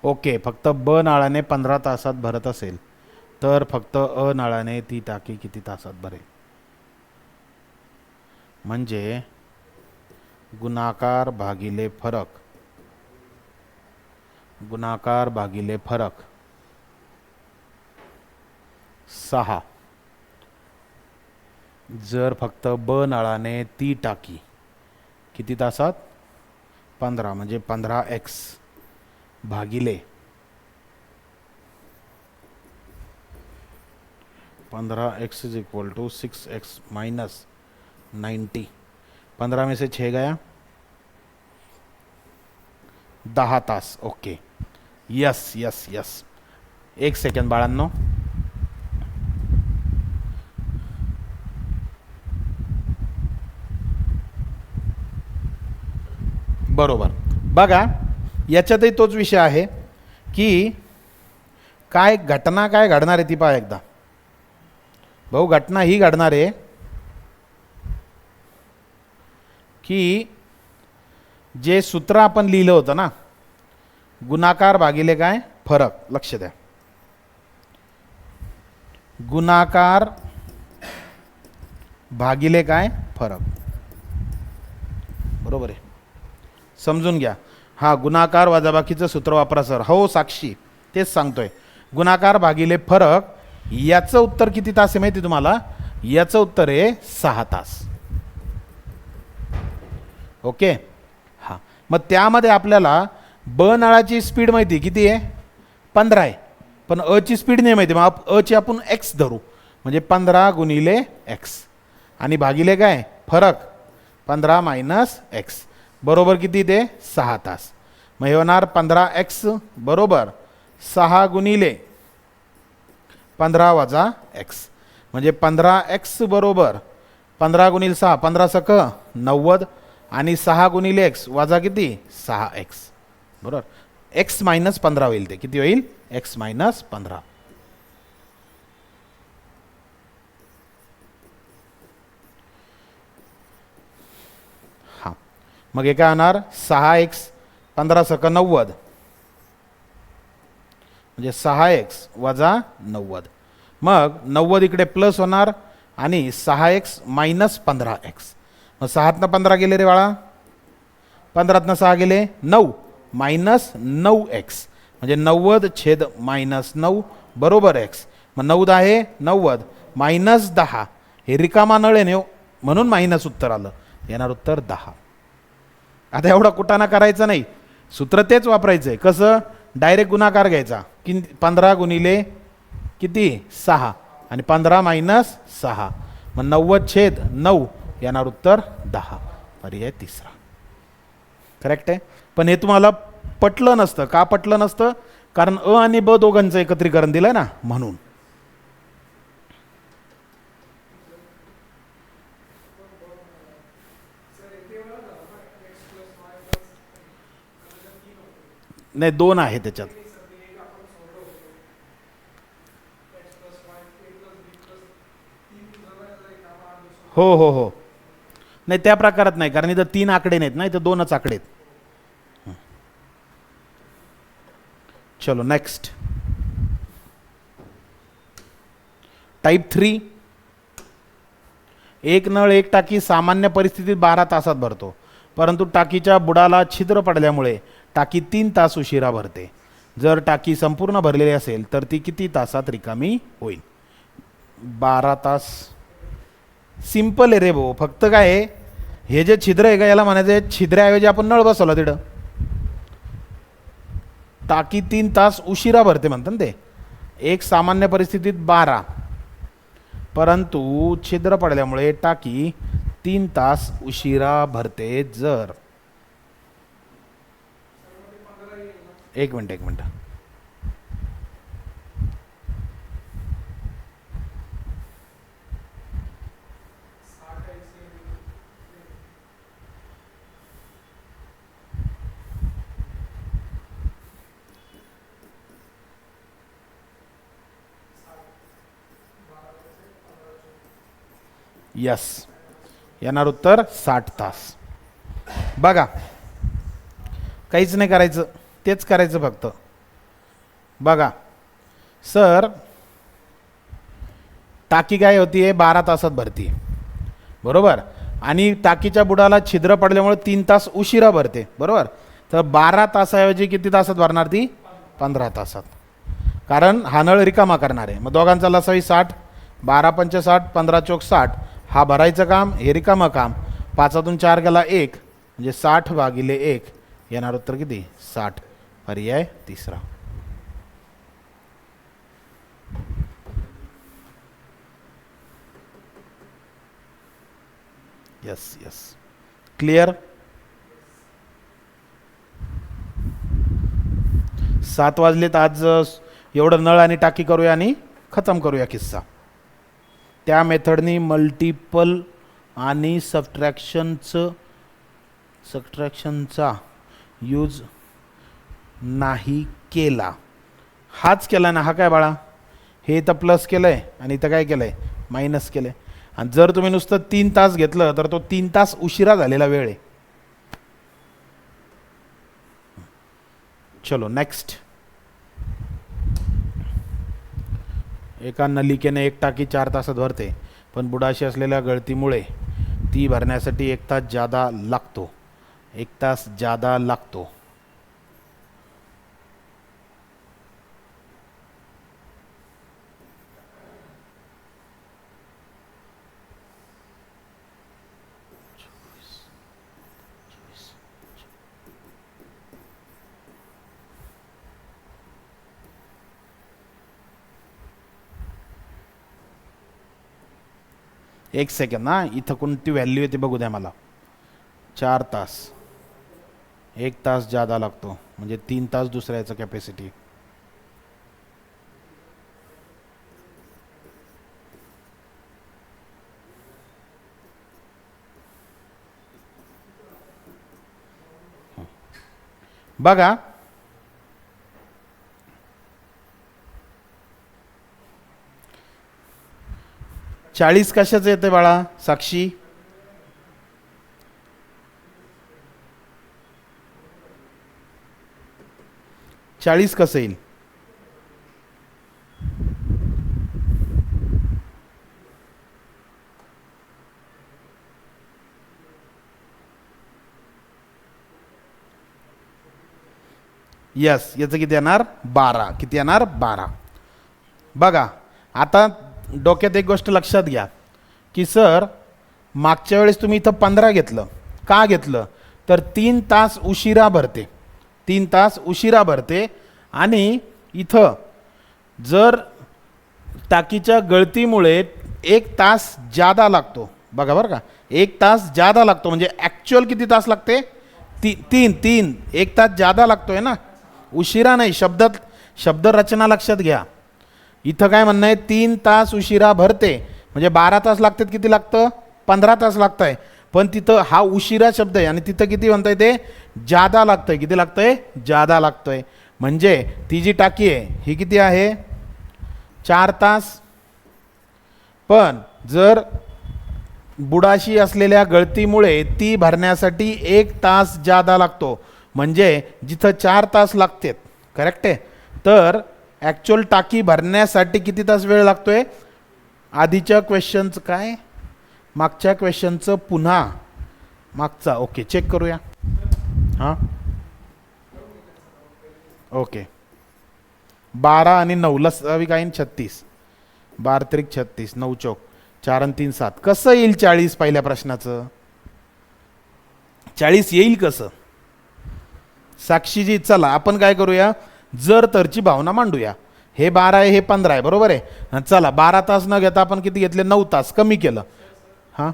ओके, फक्त ब नळाने 15 तासात भरत असेल तर फक्त अ नळाने ती टाकी किती तासात भरेल? म्हणजे गुणाकार भागिले फरक, गुणाकार भागिले फरक 6. जर फक्त ब नळाने ती टाकी किती तासात? 15, म्हणजे 15x भागिले 15x is equal to 6x minus 90. 15 में से 6 गया, 10 तास. Okay, yes yes yes. 1 second बाळांनो. बरोबर. बघा, याच्यातही तोच विषय आहे की काय घटना काय घडणार आहे ती पहा एकदा. भाऊ, घटना ही घडणार आहे की जे सूत्र आपण लिहिलं होतं ना, गुणाकार भागिले काय फरक, लक्ष द्या. गुणाकार भागिले काय फरक, बरोबर आहे. समजून घ्या. हा, गुणाकार वजाबाकीचं सूत्र वापरा सर. हो साक्षी, तेच सांगतोय. गुणाकार भागिले फरक, याचं उत्तर किती तास आहे माहिती तुम्हाला? याचं उत्तर आहे 6 तास. ओके हां, मग त्यामध्ये आपल्याला ब नळाची स्पीड माहिती किती आहे, 15 आहे, पण अची स्पीड नाही माहिती, मग अची आपण एक्स धरू, म्हणजे 15 गुणिले एक्स आणि भागिले काय फरक 15 मायनस एक्स बरोबर किती ते 6 तास. मग हे होणार 15x बरोबर 6 गुणिले 15 वजा एक्स, म्हणजे 15x बरोबर 15 गुणिले 6, 15 सक 90 आणि 6 गुणिले एक्स वजा किती 6x बरोबर. एक्स मायनस 15 होईल, ते किती होईल एक्स मायनस 15. हां, मग हे काय होणार 6x 15 सक 90 म्हणजे 6x वजा 90, मग 90 इकडे प्लस होणार आणि 6x मायनस 15x. मग 6तनं 15 गेले रे बाळा, 15तनं 6 गेले 9 मायनस 9x म्हणजे 90 छेद मायनस 9 बरोबर एक्स. मग 9 आहे 90 मायनस 10, हे रिकामा नळ आहे नेव म्हणून मायनस उत्तर आलं, येणार उत्तर 10. आता एवढा कुटाणा करायचा नाही, सूत्र तेच वापरायचं आहे. कसं डायरेक्ट गुणाकार घ्यायचा, कि 15 गुणिले किती 6 आणि 15 मायनस 6, मग 90 छेद 9 येणार उत्तर 10, पर्याय तिसरा करेक्ट आहे. पण हे तुम्हाला पटलं नसतं, का पटलं नसतं, कारण अ आणि ब दोघांचं एकत्रीकरण दिलंय ना म्हणून. नाही 2 आहे त्याच्यात. हो हो हो, नाही त्या प्रकारात नाही, कारण इथं 3 आकडे नाहीत ना, इथं 2च आकडे आहेत. चलो नेक्स्ट टाइप 3. एक नळ एक टाकी सामान्य परिस्थितीत 12 तासात भरतो, परंतु टाकीच्या बुडाला छिद्र पडल्यामुळे टाकी 3 तास उशिरा भरते. जर टाकी संपूर्ण भरलेली असेल तर ती किती तासात रिकामी होईल. 12 तास सिंपल आहे रे भाऊ, फक्त काय आहे हे जे छिद्र आहे का याला म्हणायचं छिद्राऐवजी आपण नळ बसवला तिथं. टाकी 3 तास उशिरा भरते म्हणतात ते, एक सामान्य परिस्थितीत 12 परंतु छिद्र पडल्यामुळे टाकी 3 तास उशिरा भरते. जर एक मिनिट यस, येणार उत्तर 60 तास. बघा काहीच नाही करायचं, तेच करायचं फक्त. बघा सर, टाकी काय होती 12 तासात भरती बरोबर, आणि टाकीच्या बुडाला छिद्र पडल्यामुळे 3 तास उशिरा भरते बरोबर. तर 12 तासाऐवजी किती तासात भरणार ती 15 तासात, कारण हा नळ रिकामा करणार आहे. मग दोघांचा लसावी 60, 12 पंच 60, 15 चौक 60, हा भरायचं काम हे रिकामं काम. 5तून 4 गेला 1 म्हणजे 60 भागिले 1 येणार उत्तर किती 60, पर्याय तिसरा. Yes yes, clear. 7 वाजलेत, आज एवढं नळ आणि टाकी करूया आणि खतम करूया किस्सा. त्या मेथडनी मल्टिपल आणि सबट्रॅक्शनचा यूज नाही केला. हाच केला ना, हा काय बाळा, हे इथं प्लस केलं आहे आणि इथं काय केलं आहे मायनस केलं आहे. आणि जर तुम्ही नुसतं 3 तास घेतलं तर तो 3 तास उशिरा झालेला वेळ आहे. चलो नेक्स्ट. एका नलिकेने एक टाकी 4 तासात भरते, पण बुडाशी असलेल्या गळतीमुळे ती भरण्यासाठी 1 तास जादा लागतो. 1 तास जादा लागतो. एक सेकंद ना, इथं कोणती व्हॅल्यू येते बघू द्या मला. 4 तास, 1 तास जादा लागतो म्हणजे 3 तास दुसऱ्या याचं कॅपॅसिटी. बघा चाळीस कशाचं येते बाळा साक्षी? चाळीस कसं येईल? यस, याचं किती येणार? 12. किती येणार? 12. बघा आता डोक्यात एक गोष्ट लक्षात घ्या की सर मागच्या वेळेस तुम्ही इथं 15 घेतलं. का घेतलं? तर 3 तास उशिरा भरते, 3 तास उशिरा भरते. आणि इथं जर टाकीच्या गळतीमुळे 1 तास जादा लागतो. बघा बरं का, 1 तास जादा लागतो म्हणजे ॲक्च्युअल किती तास लागते? 3. 1 तास जादा लागतोय ना, उशिरा नाही. शब्द रचना लक्षात घ्या. इथं काय म्हणणं आहे? 3 तास उशिरा भरते म्हणजे 12 तास लागतात. किती लागतं? 15 तास लागत आहे. पण तिथं हा उशिरा शब्द आहे आणि तिथं किती म्हणताय? ते जादा लागतंय. किती लागतंय? जादा लागतोय. म्हणजे ती जी टाकी आहे ही किती आहे? 4 तास. पण जर बुडाशी असलेल्या गळतीमुळे ती भरण्यासाठी 1 तास जादा लागतो. म्हणजे जिथं 4 तास लागतात, करेक्ट आहे, तर ॲक्च्युअल टाकी भरण्यासाठी किती तास वेळ लागतोय? आधीच्या क्वेश्चनचं काय, मागच्या क्वेश्चनचं पुन्हा मागचा. ओके, चेक करूया. हां ओके, 12 आणि 9 लसावी काय? 36. 12 त्रिक 36, 9 चौक 4 आणि 3 7. कसं येईल 40? पहिल्या प्रश्नाचं 40 येईल कसं? साक्षीजी चला आपण काय करूया, जर तरची भावना मांडूया. हे 12 आहे, हे 15 आहे, बरोबर आहे. चला 12 तास न घेता आपण किती घेतले? 9 तास कमी केलं. हां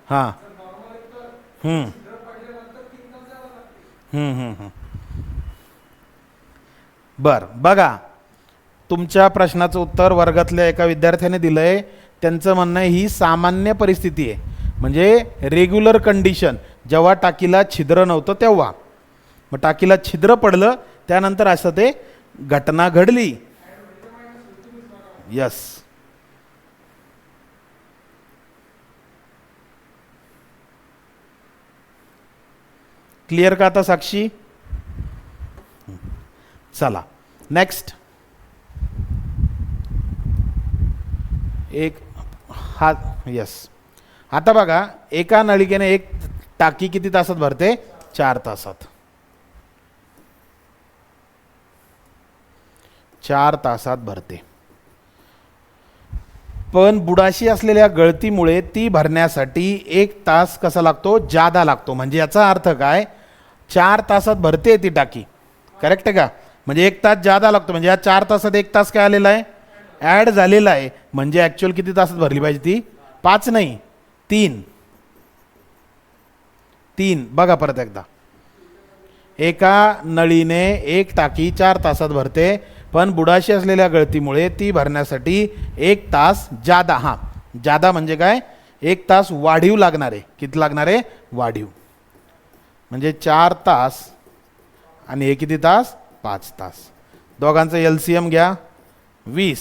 हां बर. बघा तुमच्या प्रश्नाचं उत्तर वर्गातल्या एका विद्यार्थ्याने दिलंय. त्यांचं म्हणणं आहे ही सामान्य परिस्थिती आहे, म्हणजे रेग्युलर कंडिशन, जेव्हा टाकीला छिद्र नव्हतं तेव्हा. मग टाकीला छिद्र पडलं त्यानंतर असं ते घटना घडली. यस, क्लिअर का आता साक्षी? चला नेक्स्ट. एक हा यस. आता बघा एका नळिकेने एक टाकी किती तासात भरते? 4 तासात. 4 तासात भरते. पण बुडाशी असलेल्या गळतीमुळे ती भरण्यासाठी 1 तास कसा लागतो? जादा लागतो. म्हणजे याचा अर्थ काय? 4 तासात भरते ती टाकी, करेक्ट आहे का? म्हणजे 1 तास जादा लागतो. म्हणजे या 4 तासात 1 तास काय आलेला आहे? ॲड झालेला आहे. म्हणजे ॲक्च्युअल किती तासात भरली पाहिजे ती? 5 नाही, 3. बघा परत एकदा. एका नळीने एक टाकी 4 तासात भरते, पण बुडाशी असलेल्या गळतीमुळे ती भरण्यासाठी 1 तास जादा. हां, जादा म्हणजे काय? 1 तास वाढीव लागणार आहे. किती लागणार आहे? वाढीव. म्हणजे 4 तास आणि हे किती तास? 5 तास. दोघांचं LCM घ्या. 20.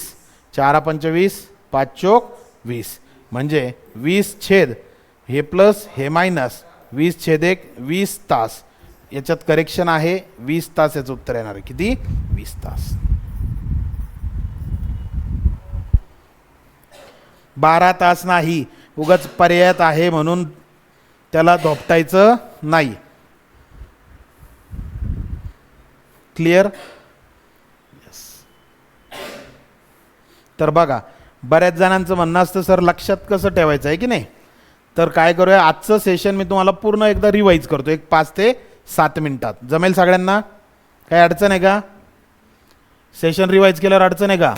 4 पंच 20, 5 चोक 20. म्हणजे 20 छेद हे प्लस हे मायनस 20 छेद 1 20 तास. याच्यात करेक्शन आहे, 20 तास याचं उत्तर येणार आहे. किती? 20 तास. 12 तास नाही, उगाच पर्यायात आहे म्हणून त्याला धोपटायचं नाही. क्लिअर? यस. तर बघा बऱ्याच जणांचं म्हणणं असतं सर लक्षात कसं ठेवायचं आहे की नाही. तर काय करूया, आजचं सेशन मी तुम्हाला पूर्ण एकदा रिवाईज करतो. एक 5 ते 7 मिनिटात जमेल सगळ्यांना? काही अडचण आहे का? सेशन रिवाइज केल्यावर अडचण आहे का?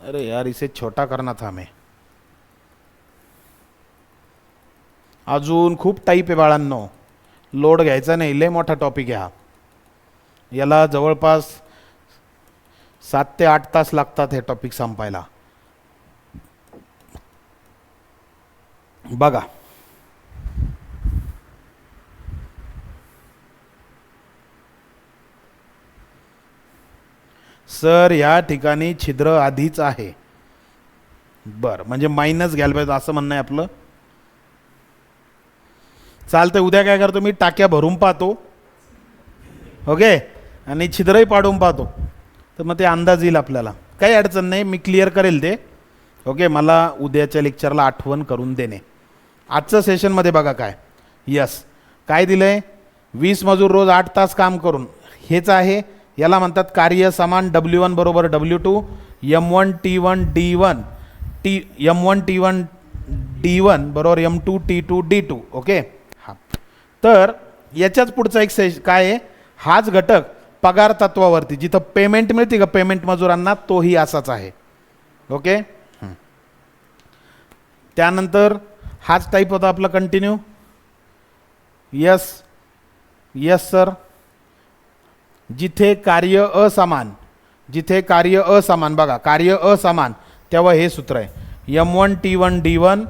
अरे यार इसे छोटा करना था हमें. अजून खूप टाईप आहे बाळांनो, लोड घ्यायचा नाही, लय मोठा टॉपिक आहे हा. याला जवळपास 7 ते 8 तास लागतात हे टॉपिक संपायला. बघा सर या ठिकाणी छिद्र आधीच आहे. बरं, म्हणजे मायनस घ्यायला पाहिजे असं म्हणणं आहे आपलं. चालतंय, उद्या काय करतो मी, टाक्या भरून पाहतो, ओके, आणि छिद्रही पाडून पाहतो, तर मग ते अंदाज येईल आपल्याला. काही अडचण नाही, मी क्लिअर करेल ते. ओके, मला उद्याच्या लेक्चरला आठवण करून देणे. आजचं सेशनमध्ये बघा काय, यस काय दिलं आहे, 20 मजूर रोज 8 तास काम करून, हेच आहे. याला म्हणतात कार्य समान W1 बरोबर W2 M1 T1 D1 M1 T1 D1 बरोबर M2 T2 D2. ओके, हां, तर याच्याच पुढचा एक काय आहे, हाच घटक पगार तत्वावरती जिथं पेमेंट मिळते का पेमेंट मजुरांना, तोही असाच आहे. ओके, त्यानंतर हाच टाईप होता आपला कंटिन्यू. यस यस सर, जिथे कार्य असमान, जिथे कार्य असमान, बघा कार्य असमान तेव्हा हे सूत्र आहे M1 T1 D1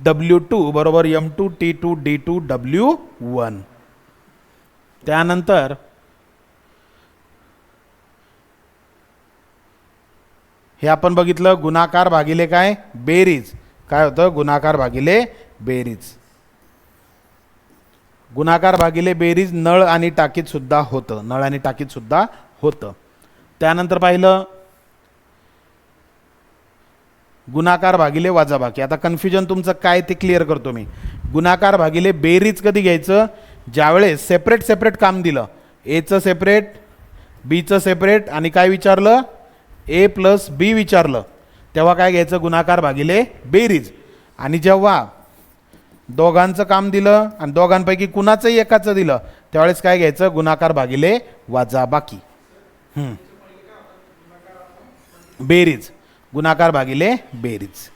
W2 बरोबर M2 T2 D2 W1. त्यानंतर हे आपण बघितलं गुणाकार भागिले काय, बेरीज. काय होतं, गुणाकार भागिले बेरीज. गुणाकार भागिले बेरीज नळ आणि टाकीत सुद्धा होतं, नळ आणि टाकीत सुद्धा होतं. त्यानंतर पाहिलं गुणाकार भागिले वजाबाकी. आता कन्फ्युजन तुमचं काय ते क्लिअर करतो मी. गुणाकार भागिले बेरीज कधी घ्यायचं, ज्यावेळेस सेपरेट सेपरेट काम दिलं, एचं सेपरेट, बीचं सेपरेट, आणि काय विचारलं A + B विचारलं, तेव्हा काय घ्यायचं, गुणाकार भागिले बेरीज. आणि जेव्हा दोघांचं काम दिलं आणि दोघांपैकी कुणाचंही एकाचं दिलं, त्यावेळेस काय घ्यायचं, गुणाकार भागिले वजाबाकी. बेरीज, गुणाकार भागिले बेरीज.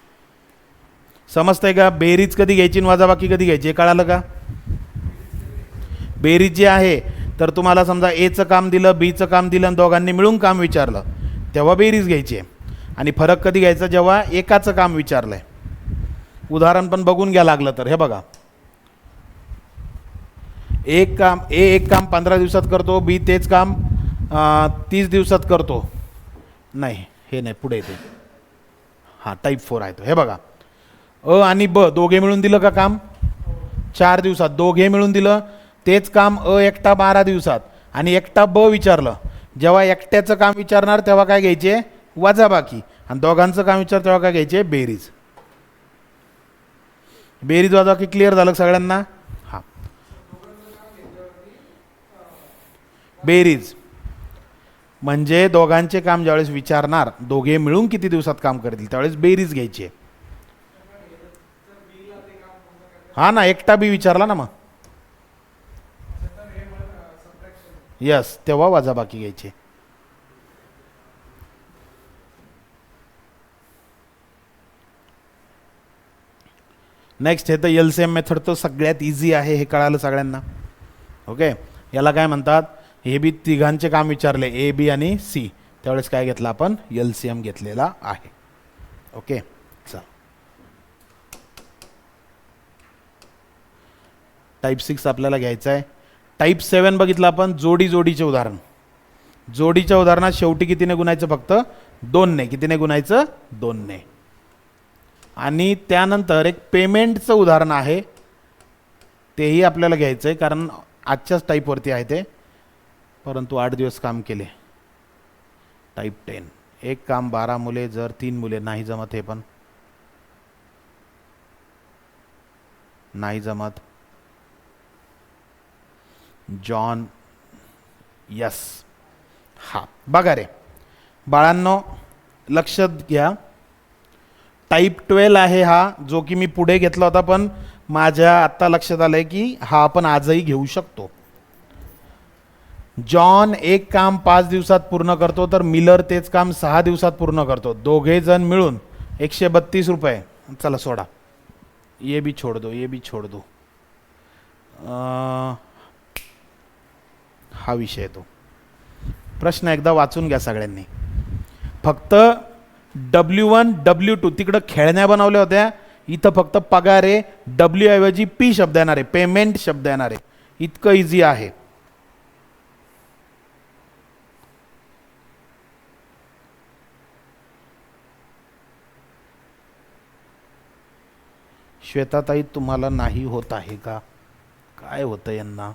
समजतंय का, बेरीज कधी घ्यायची आणि वजाबाकी कधी घ्यायची, कळालं का? बेरीज जी आहे, तर तुम्हाला समजा एचं काम दिलं, बीचं काम दिलं आणि दोघांनी मिळून काम विचारलं, तेव्हा बेरीज घ्यायची आहे. आणि फरक कधी घ्यायचा, जेव्हा एकाचं काम विचारलंय. उदाहरण पण बघून घ्या लागलं तर. हे बघा, एक काम 15 दिवसात करतो, बी तेच काम 30 दिवसात करतो. नाही, हे नाही, पुढे येते. हां, टाईप 4 आहे तो. हे बघा, अ आणि ब दोघे मिळून दिलं का काम 4 दिवसात, दोघे मिळून दिलं तेच काम अ एकटा 12 दिवसात आणि एकटा ब विचारलं. जेव्हा एकट्याचं काम विचारणार तेव्हा काय घ्यायचे, वजाबाकी, आणि दोघांचं काम विचार तेव्हा काय घ्यायचे, बेरीज. बेरीज वजाबाकी क्लिअर झालं सगळ्यांना? हां, बेरीज म्हणजे दोघांचे काम ज्यावेळेस विचारणार, दोघे मिळून किती दिवसात काम करतील, त्यावेळेस बेरीज घ्यायची. हा ना, एकटा बी विचारला ना, मग यस, तेव्हा वजाबाकी घ्यायची. नेक्स्ट हे तर LCM मेथड तर सगळ्यात इझी आहे, हे कळालं सगळ्यांना. ओके, याला काय म्हणतात, हे बी तिघांचे काम विचारले A B आणि C, त्यावेळेस काय घेतलं आपण, LCM घेतलेला आहे. ओके, चल टाईप 6 आपल्याला घ्यायचा आहे. टाईप 7 बघितलं आपण, जोडीचे उदाहरण. जोडीच्या उदाहरणात शेवटी कितीने गुणायचं, फक्त 2 ने. कितीने गुणायचं, 2 ने. आणि त्यानंतर एक पेमेंटचं उदाहरण आहे, तेही आपल्याला घ्यायचं आहे, कारण आजच्याच टाईपवरती आहे ते, परंतु 8 दिवस काम केले. टाईप 10, एक काम 12 मुले, जर 3 मुले, नाही जमत, हे पण नाही जमत. John, yes. हा बघा रे बाळांनो, लक्षात घ्या, टाईप 12 आहे हा, जो की मी पुढे घेतला होता, पण माझ्या आत्ता लक्षात आलंय की हा आपण आजही घेऊ शकतो. जॉन एक काम 5 दिवसात पूर्ण करतो तर मिलर तेच काम 6 दिवसात पूर्ण करतो. दोघे जण मिळून 132 रुपये. चला सोडा, ये भी छोड़ दो, ये भी छोड़ दो. हा विषय आहे तो. प्रश्न एकदा वाचून घ्या सगळ्यांनी. फक्त W1 W2 तिकडं खेळण्या बनवल्या होत्या, इथं फक्त पगार आहे. W ऐवजी P शब्द येणार आहे, पेमेंट शब्द येणार आहे. इतकं इझी आहे. श्वेताताई तुम्हाला नाही होत आहे का? काय होतं यांना?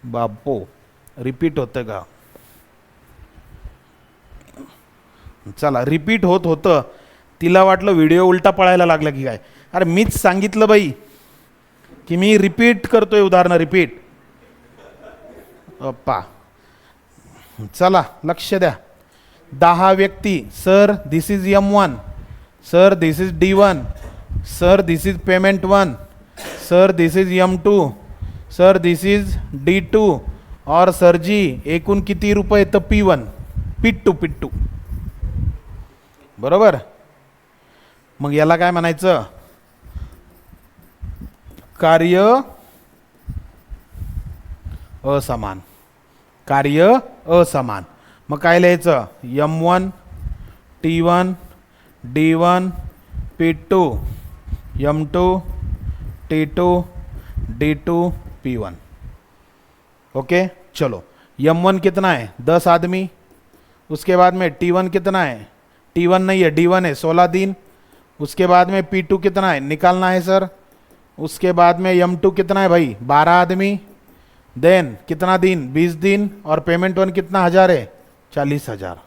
बापो रिपीट होतं का? चला, रिपीट होत होतं. तिला वाटलं व्हिडिओ उलटा पळायला लागला की काय. अरे मीच सांगितलं बाई की मी रिपीट करतोय उदाहरणं, रिपीट. अप्पा चला लक्ष द्या. 10 व्यक्ती. Sir this is M1, sir this is D1, sir this is payment 1, sir this is M2, sir this is D2. और सर जी एकूण किती रुपये? तर P1. पिट्टू. बरोबर. मग याला काय म्हणायचं? कार्य असमान. कार्य असमान. मग काय लिहायचं? M1 T1 D1 P2 M2 T2 D2 P1. Okay चलो. M1 कितना है? 10 आदमी. उसके बाद में T1 कितना है? T1 नहीं है, D1 है, 16 दिन. उसके बाद में P2 कितना है? निकालना है सर. उसके बाद में M2 कितना है भाई? 12 आदमी. देन कितना दिन? 20 दिन. और पेमेंट 1 कितना हजार है? 40,000.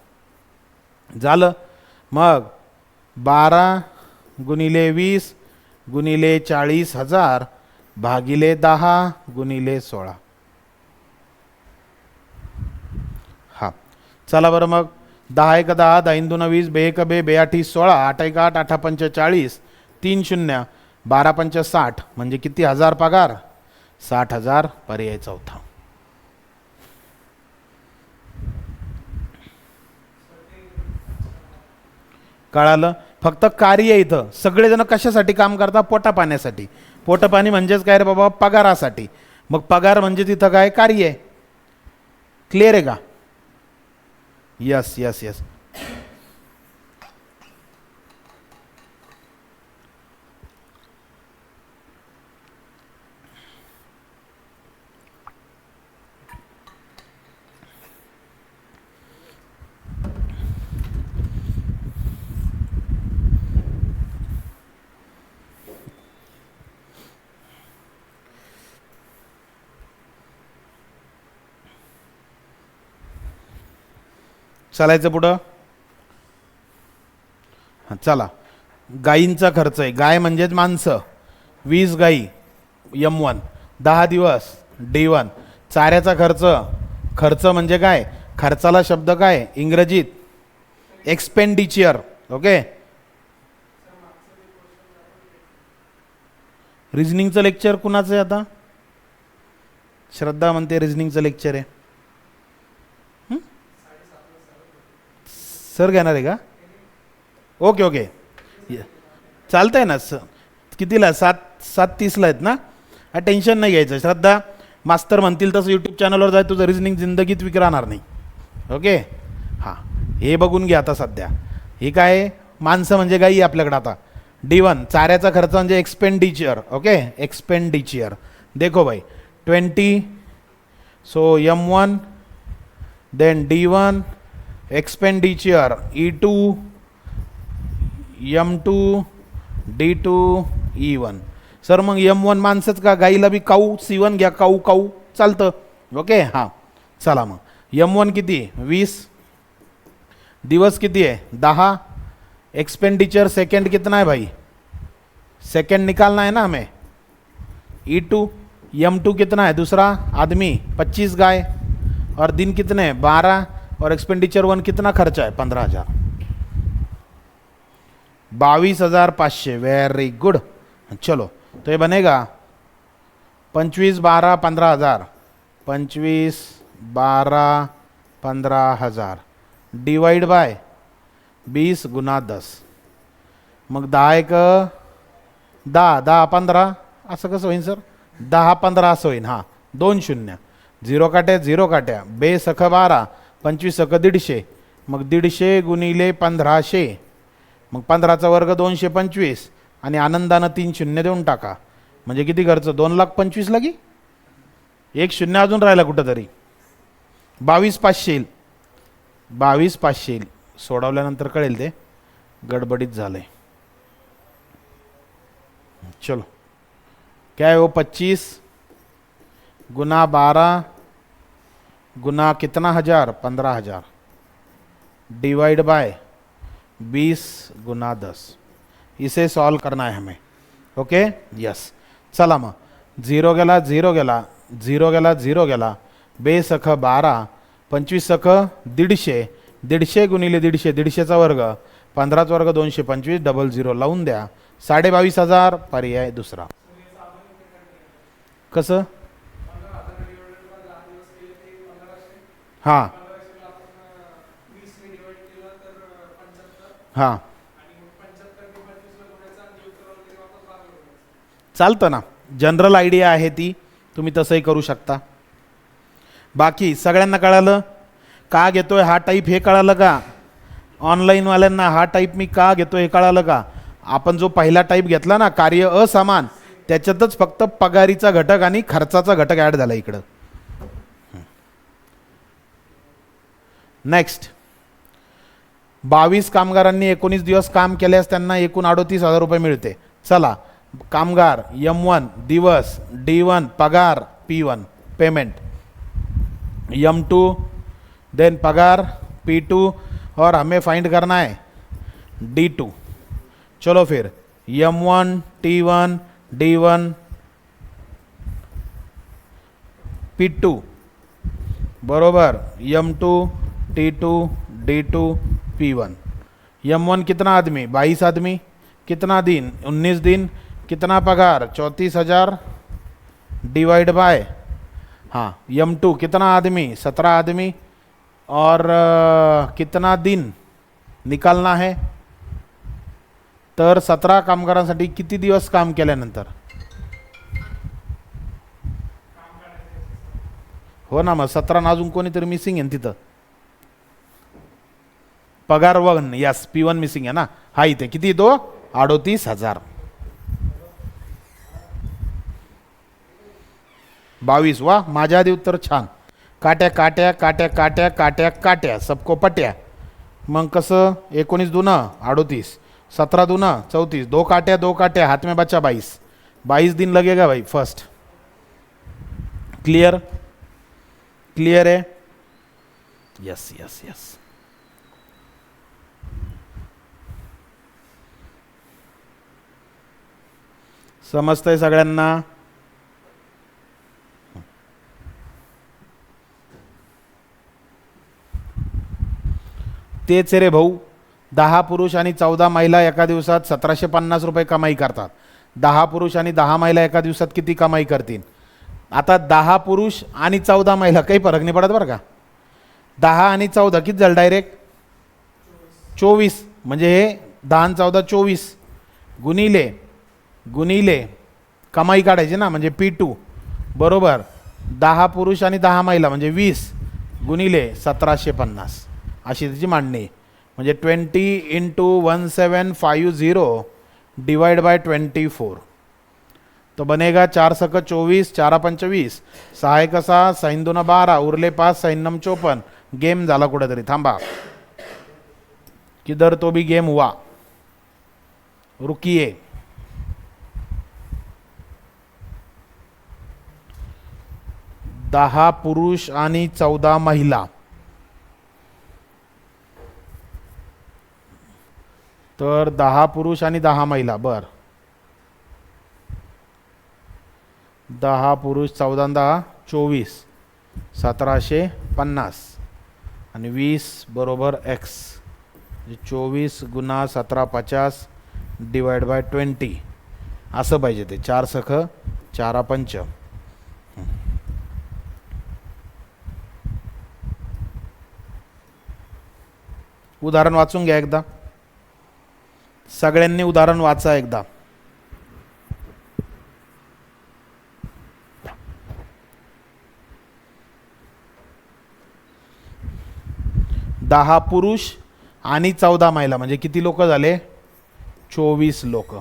झालं. मग 12 गुणिले 20 गुणिले 40,000 भागिले 10 गुणिले 16. हा चला बरं. मग 10 एक 10, 10 2 20, 2 1 2, 2 8 16, 8 1 8, 8 5 40, 3 0, 12 5 60. म्हणजे किती हजार पगार? 60,000. पर्याय चौथा. कळालं? फक्त कार्य इथं सगळेजण कशासाठी काम करतात? पोटा पाण्यासाठी. पोट पाणी म्हणजेच काय रे बाबा? पगारासाठी. मग पगार म्हणजे तिथं काय? कार्य आहे. क्लिअर आहे का? Yes yes yes. चालायचं पुढं. हां चला. गायींचा खर्च आहे. गाय म्हणजेच माणसं. 20 गायी M1. 10 दिवस D1. चाऱ्याचा खर्च. खर्च म्हणजे काय? खर्चाला शब्द काय इंग्रजीत? एक्सपेंडिचर. ओके. रिझनिंगचं लेक्चर कुणाचं आहे आता? श्रद्धा म्हणते रिझनिंगचं लेक्चर आहे. सर घेणार आहे का? ओके ओके चालतं आहे ना. कितीला? 7:30ला आहेत ना? हा टेन्शन नाही घ्यायचं. श्रद्धा मास्तर म्हणतील तसं यूट्यूब चॅनलवर जाय. तुझं रिझनिंग जिंदगीत विक राहणार नाही. ओके. हां हे बघून घ्या आता सध्या. हे काय? माणसं म्हणजे गाई आपल्याकडं आता. D1 चाऱ्याचा खर्च म्हणजे एक्सपेंडिचर. Okay expenditure. देखो भाई 20. So M1 then D1 expenditure E2 M2 D2 E1. Sir मग M1 माणसंच का? गाईला बी काऊ C1 घ्या. काऊ काऊ चालतं. ओके हां चला. मग M1 किती? 20. दिवस किती आहे? 10. एक्सपेंडिचर सेकंड कितना है भाई? सेकंड निकालना है ना हमें. E2 M2 कितना है? दूसरा आदमी 25 गाय. और दिन कितने? 12. और एक्सपेंडिचर 1 कितना खर्चा है? 15,000. 22,500, वेरी गुड। चलो तो ये बनेगा 25 12 15,000, 25 12 15,000 डिवाइड बाय 20 गुना 10, मग 10 एक 10 10 15 असं कसं होईल सर? 10 15 असं होईल। हां 2 शून्य, 0 काट्या 0 काट्या, बे सख 12, 25 सख 150, मग 150 गुणिले 1500, मग 15चा वर्ग 225 आणि आनंदानं 3 शून्य देऊन टाका, म्हणजे किती खर्च? 2,25,000 लागी। एक शून्य अजून राहिला कुठंतरी, 22,500 येईल, 22,500 येईल। सोडवल्यानंतर कळेल ते, गडबडीत झालंय। चलो क्या है वो, 25 गुना 12 गुना कितना हजार? 15,000 डिवाइड बाय 20 गुना 10, इसे सॉल्व करना है हमें। ओके यस, चला मग 0 गेला 0 गेला 0 गेला 0 गेला, बे सख 12, 25 सख 150, 150 गुणिले 150, 150चा वर्ग, 15चा वर्ग 225, डबल 0 लावून द्या, 22,500 पर्याय दुसरा। कसं? हां हां चालतं ना, जनरल आयडिया आहे ती, तुम्ही तसंही करू शकता। बाकी सगळ्यांना कळालं का घेतोय हा टाईप, हे कळालं का? ऑनलाईनवाल्यांना हा टाईप मी का घेतोय हे कळालं का? आपण जो पहिला टाईप घेतला ना, कार्य असमान, त्याच्यातच फक्त पगारीचा घटक आणि खर्चाचा घटक ॲड झाला इकडं। नेक्स्ट, 22 कामगारांनी 19 दिवस काम केल्यास त्यांना एकूण 38,000 रुपये मिळते। चला, कामगार M1 दिवस, D1 पगार, P1 पेमेंट, M2 देन पगार, P2 और हमें फाइंड करना है D2। चलो फिर M1 T1 D1 P2 बरोबर M2 T2 D2 P1। M1 कितना आदमी? 22 आदमी, कितना दिन? 19 दिन, कितना पगार? 34,000 डिवाइड बाय, हाँ M2 कितना आदमी? 17 आदमी, और कितना दिन निकालना है? तर 17 कामगारांसाठी किती दिवस काम केल्यानंतर? हो ना, मग 17 अजून कोणीतरी मिसिंग आहे तिथं, पगार 1, यस P1 मिसिंग आहे ना, हा इथे किती येतो? 38,000। 22, वाह माझ्या आधी उत्तर छान। काट्या काट्या काट्या काट्या काट्या काट्या, सबको पट्या, मग कसं? 19 दूना 38, 17 दूना 34, 2 काट्या 2 काट्या, हाथ में बचा 22, 22 दिन लगेगा भाई फर्स्ट। क्लियर? क्लियर है? Yes yes yes. समजतंय सगळ्यांना? तेच रे भाऊ, 10 पुरुष आणि 14 महिला एका दिवसात 1750 रुपये कमाई करतात। 10 पुरुष आणि 10 महिला एका दिवसात किती कमाई करतील? आता 10 पुरुष आणि 14 महिला काही फरक नाही पडत बरं का। 10 आणि 14 किती झालं डायरेक्ट? 24, म्हणजे हे 10 आणि 14 24 गुणिले गुणिले कमाई काढायची ना, म्हणजे P2 बरोबर 10 पुरुष आणि 10 महिला म्हणजे 20 गुणिले 1750, अशी त्याची मांडणी आहे। म्हणजे 20 इंटू 1750 डिवाइड बाय 24, तो बनेगा 4 सक 24, 4 पंच 20, 6 एक 6, 6 2 12, उरले 5, 6 9 54। गेम झाला कुठेतरी, थांबा, किधर तो भी गेम हुआ, रुकिए। दहा पुरुष आणि 14 महिला, तर 10 पुरुष आणि 10 महिला, बर 10 पुरुष 14 10 24, 1750 आणि 20 बरोबर x, 24 गुना 17 50 डिवाइड बाय 20 असं पाहिजे ते. 4 सख 4 पंच. उदाहरण वाचून घ्या एकदा, सगळ्यांनी उदाहरण वाचा एकदा. दहा पुरुष आणि 14 महिला म्हणजे किती लोक झाले? 24 लोक.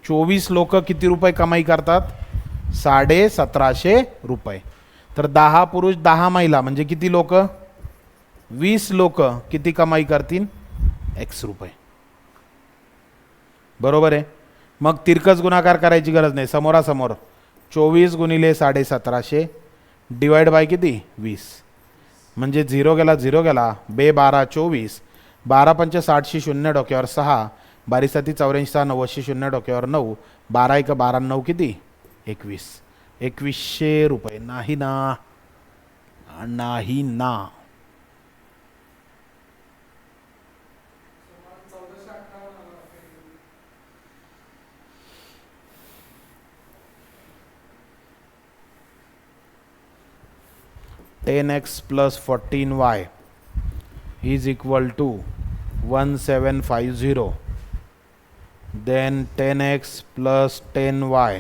24 लोक किती रुपये कमाई करतात? 1750 रुपये. तर 10 पुरुष 10 महिला म्हणजे किती लोक? 20 लोक किती कमाई करतील? x रुपये. बरोबर आहे. मग तिरकस गुणाकार करायची गरज नाही, समोरासमोर 24 गुणिले 1750 डिवाइड बाय किती? 20. म्हणजे 0 गेला 0 गेला, बे 12 24, 12 पंच 60 शून्य डोक्यावर 6, 12 7 84 90 शून्य डोक्यावर 9, 12 1 12 9 किती? 21. 2100 रुपये. नाही ना, नाही ना. Ten x plus 14y is equal to 1750. Then 10x plus 10y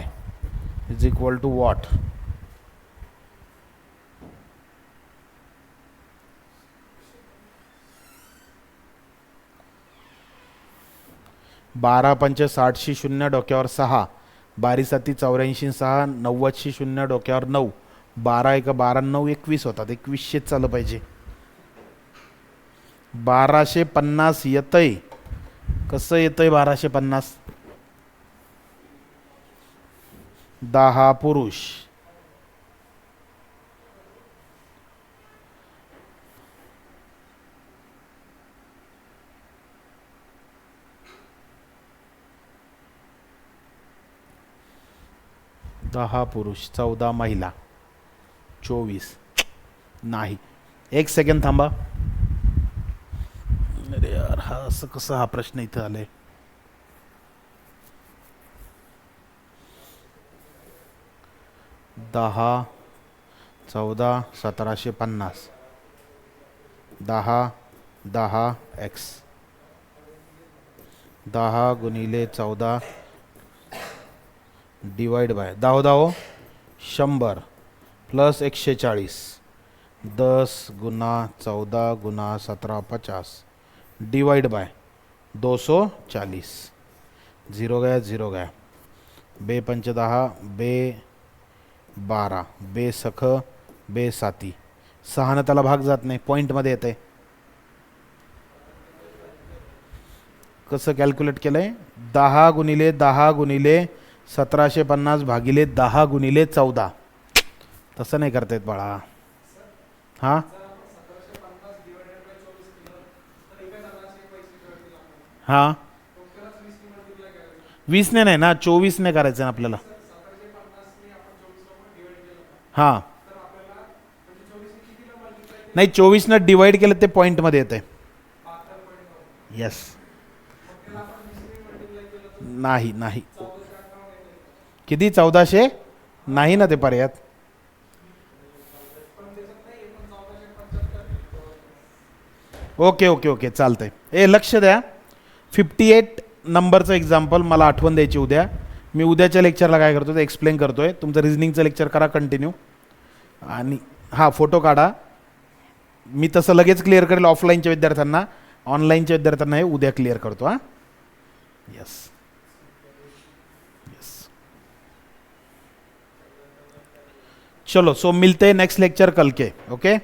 is equal to what? बारा पंच 60 शून्य डोक्यावर 6, 12 7 84 6, 90 शून्य डोक्यावर 9, 12 1 12 9 21 होतात. 2100 चालू पाहिजे. 1250 येतंय. कसं येतंय 1250? 10 पुरुष दहा पुरुष 14 महिला 24. नाही, एक सेकंड थांबा. अरे यार, हा असं कसं हा प्रश्न इथं आलाय? दहा 14 1750 10 10 x 10 गुणिले 14 divide by 10 10 100 plus 140, 10 Guna 14 Guna 17 50 divide by 240. 0 गया 0 गया, बे पंच 10, बे 12, बे सख बे 7, 6 त्याला भाग जात नाही, पॉईंटमध्ये येते. कसं कॅल्क्युलेट केलंय? 10 गुणिले 10 गुणिले 1750 भागिले 10 गुणिले 14. तसं नाही करता येत बाळा. हां हां 20 ने नाही ना, 24 ने करायचं ना आपल्याला. हां नाही, 24 ने डिवाइड केलं ते पॉईंटमध्ये येते. येस. नाही नाही, किती? 1400 नाही ना ते पर्यायात. ओके ओके ओके चालतंय. ए लक्ष द्या, 58 नंबरचं एक्झाम्पल मला आठवण द्यायची उद्या. मी उद्याच्या लेक्चरला काय करतो ते एक्सप्लेन करतोय. तुमचं रिझनिंगचं लेक्चर करा कंटिन्यू. आणि हा फोटो काढा. मी तसं लगेच क्लिअर करेल ऑफलाईनच्या विद्यार्थ्यांना, ऑनलाईनच्या विद्यार्थ्यांना हे उद्या क्लिअर करतो. हां यस यस. चलो, सो मिलते हैं नेक्स्ट लेक्चर कल के. ओके.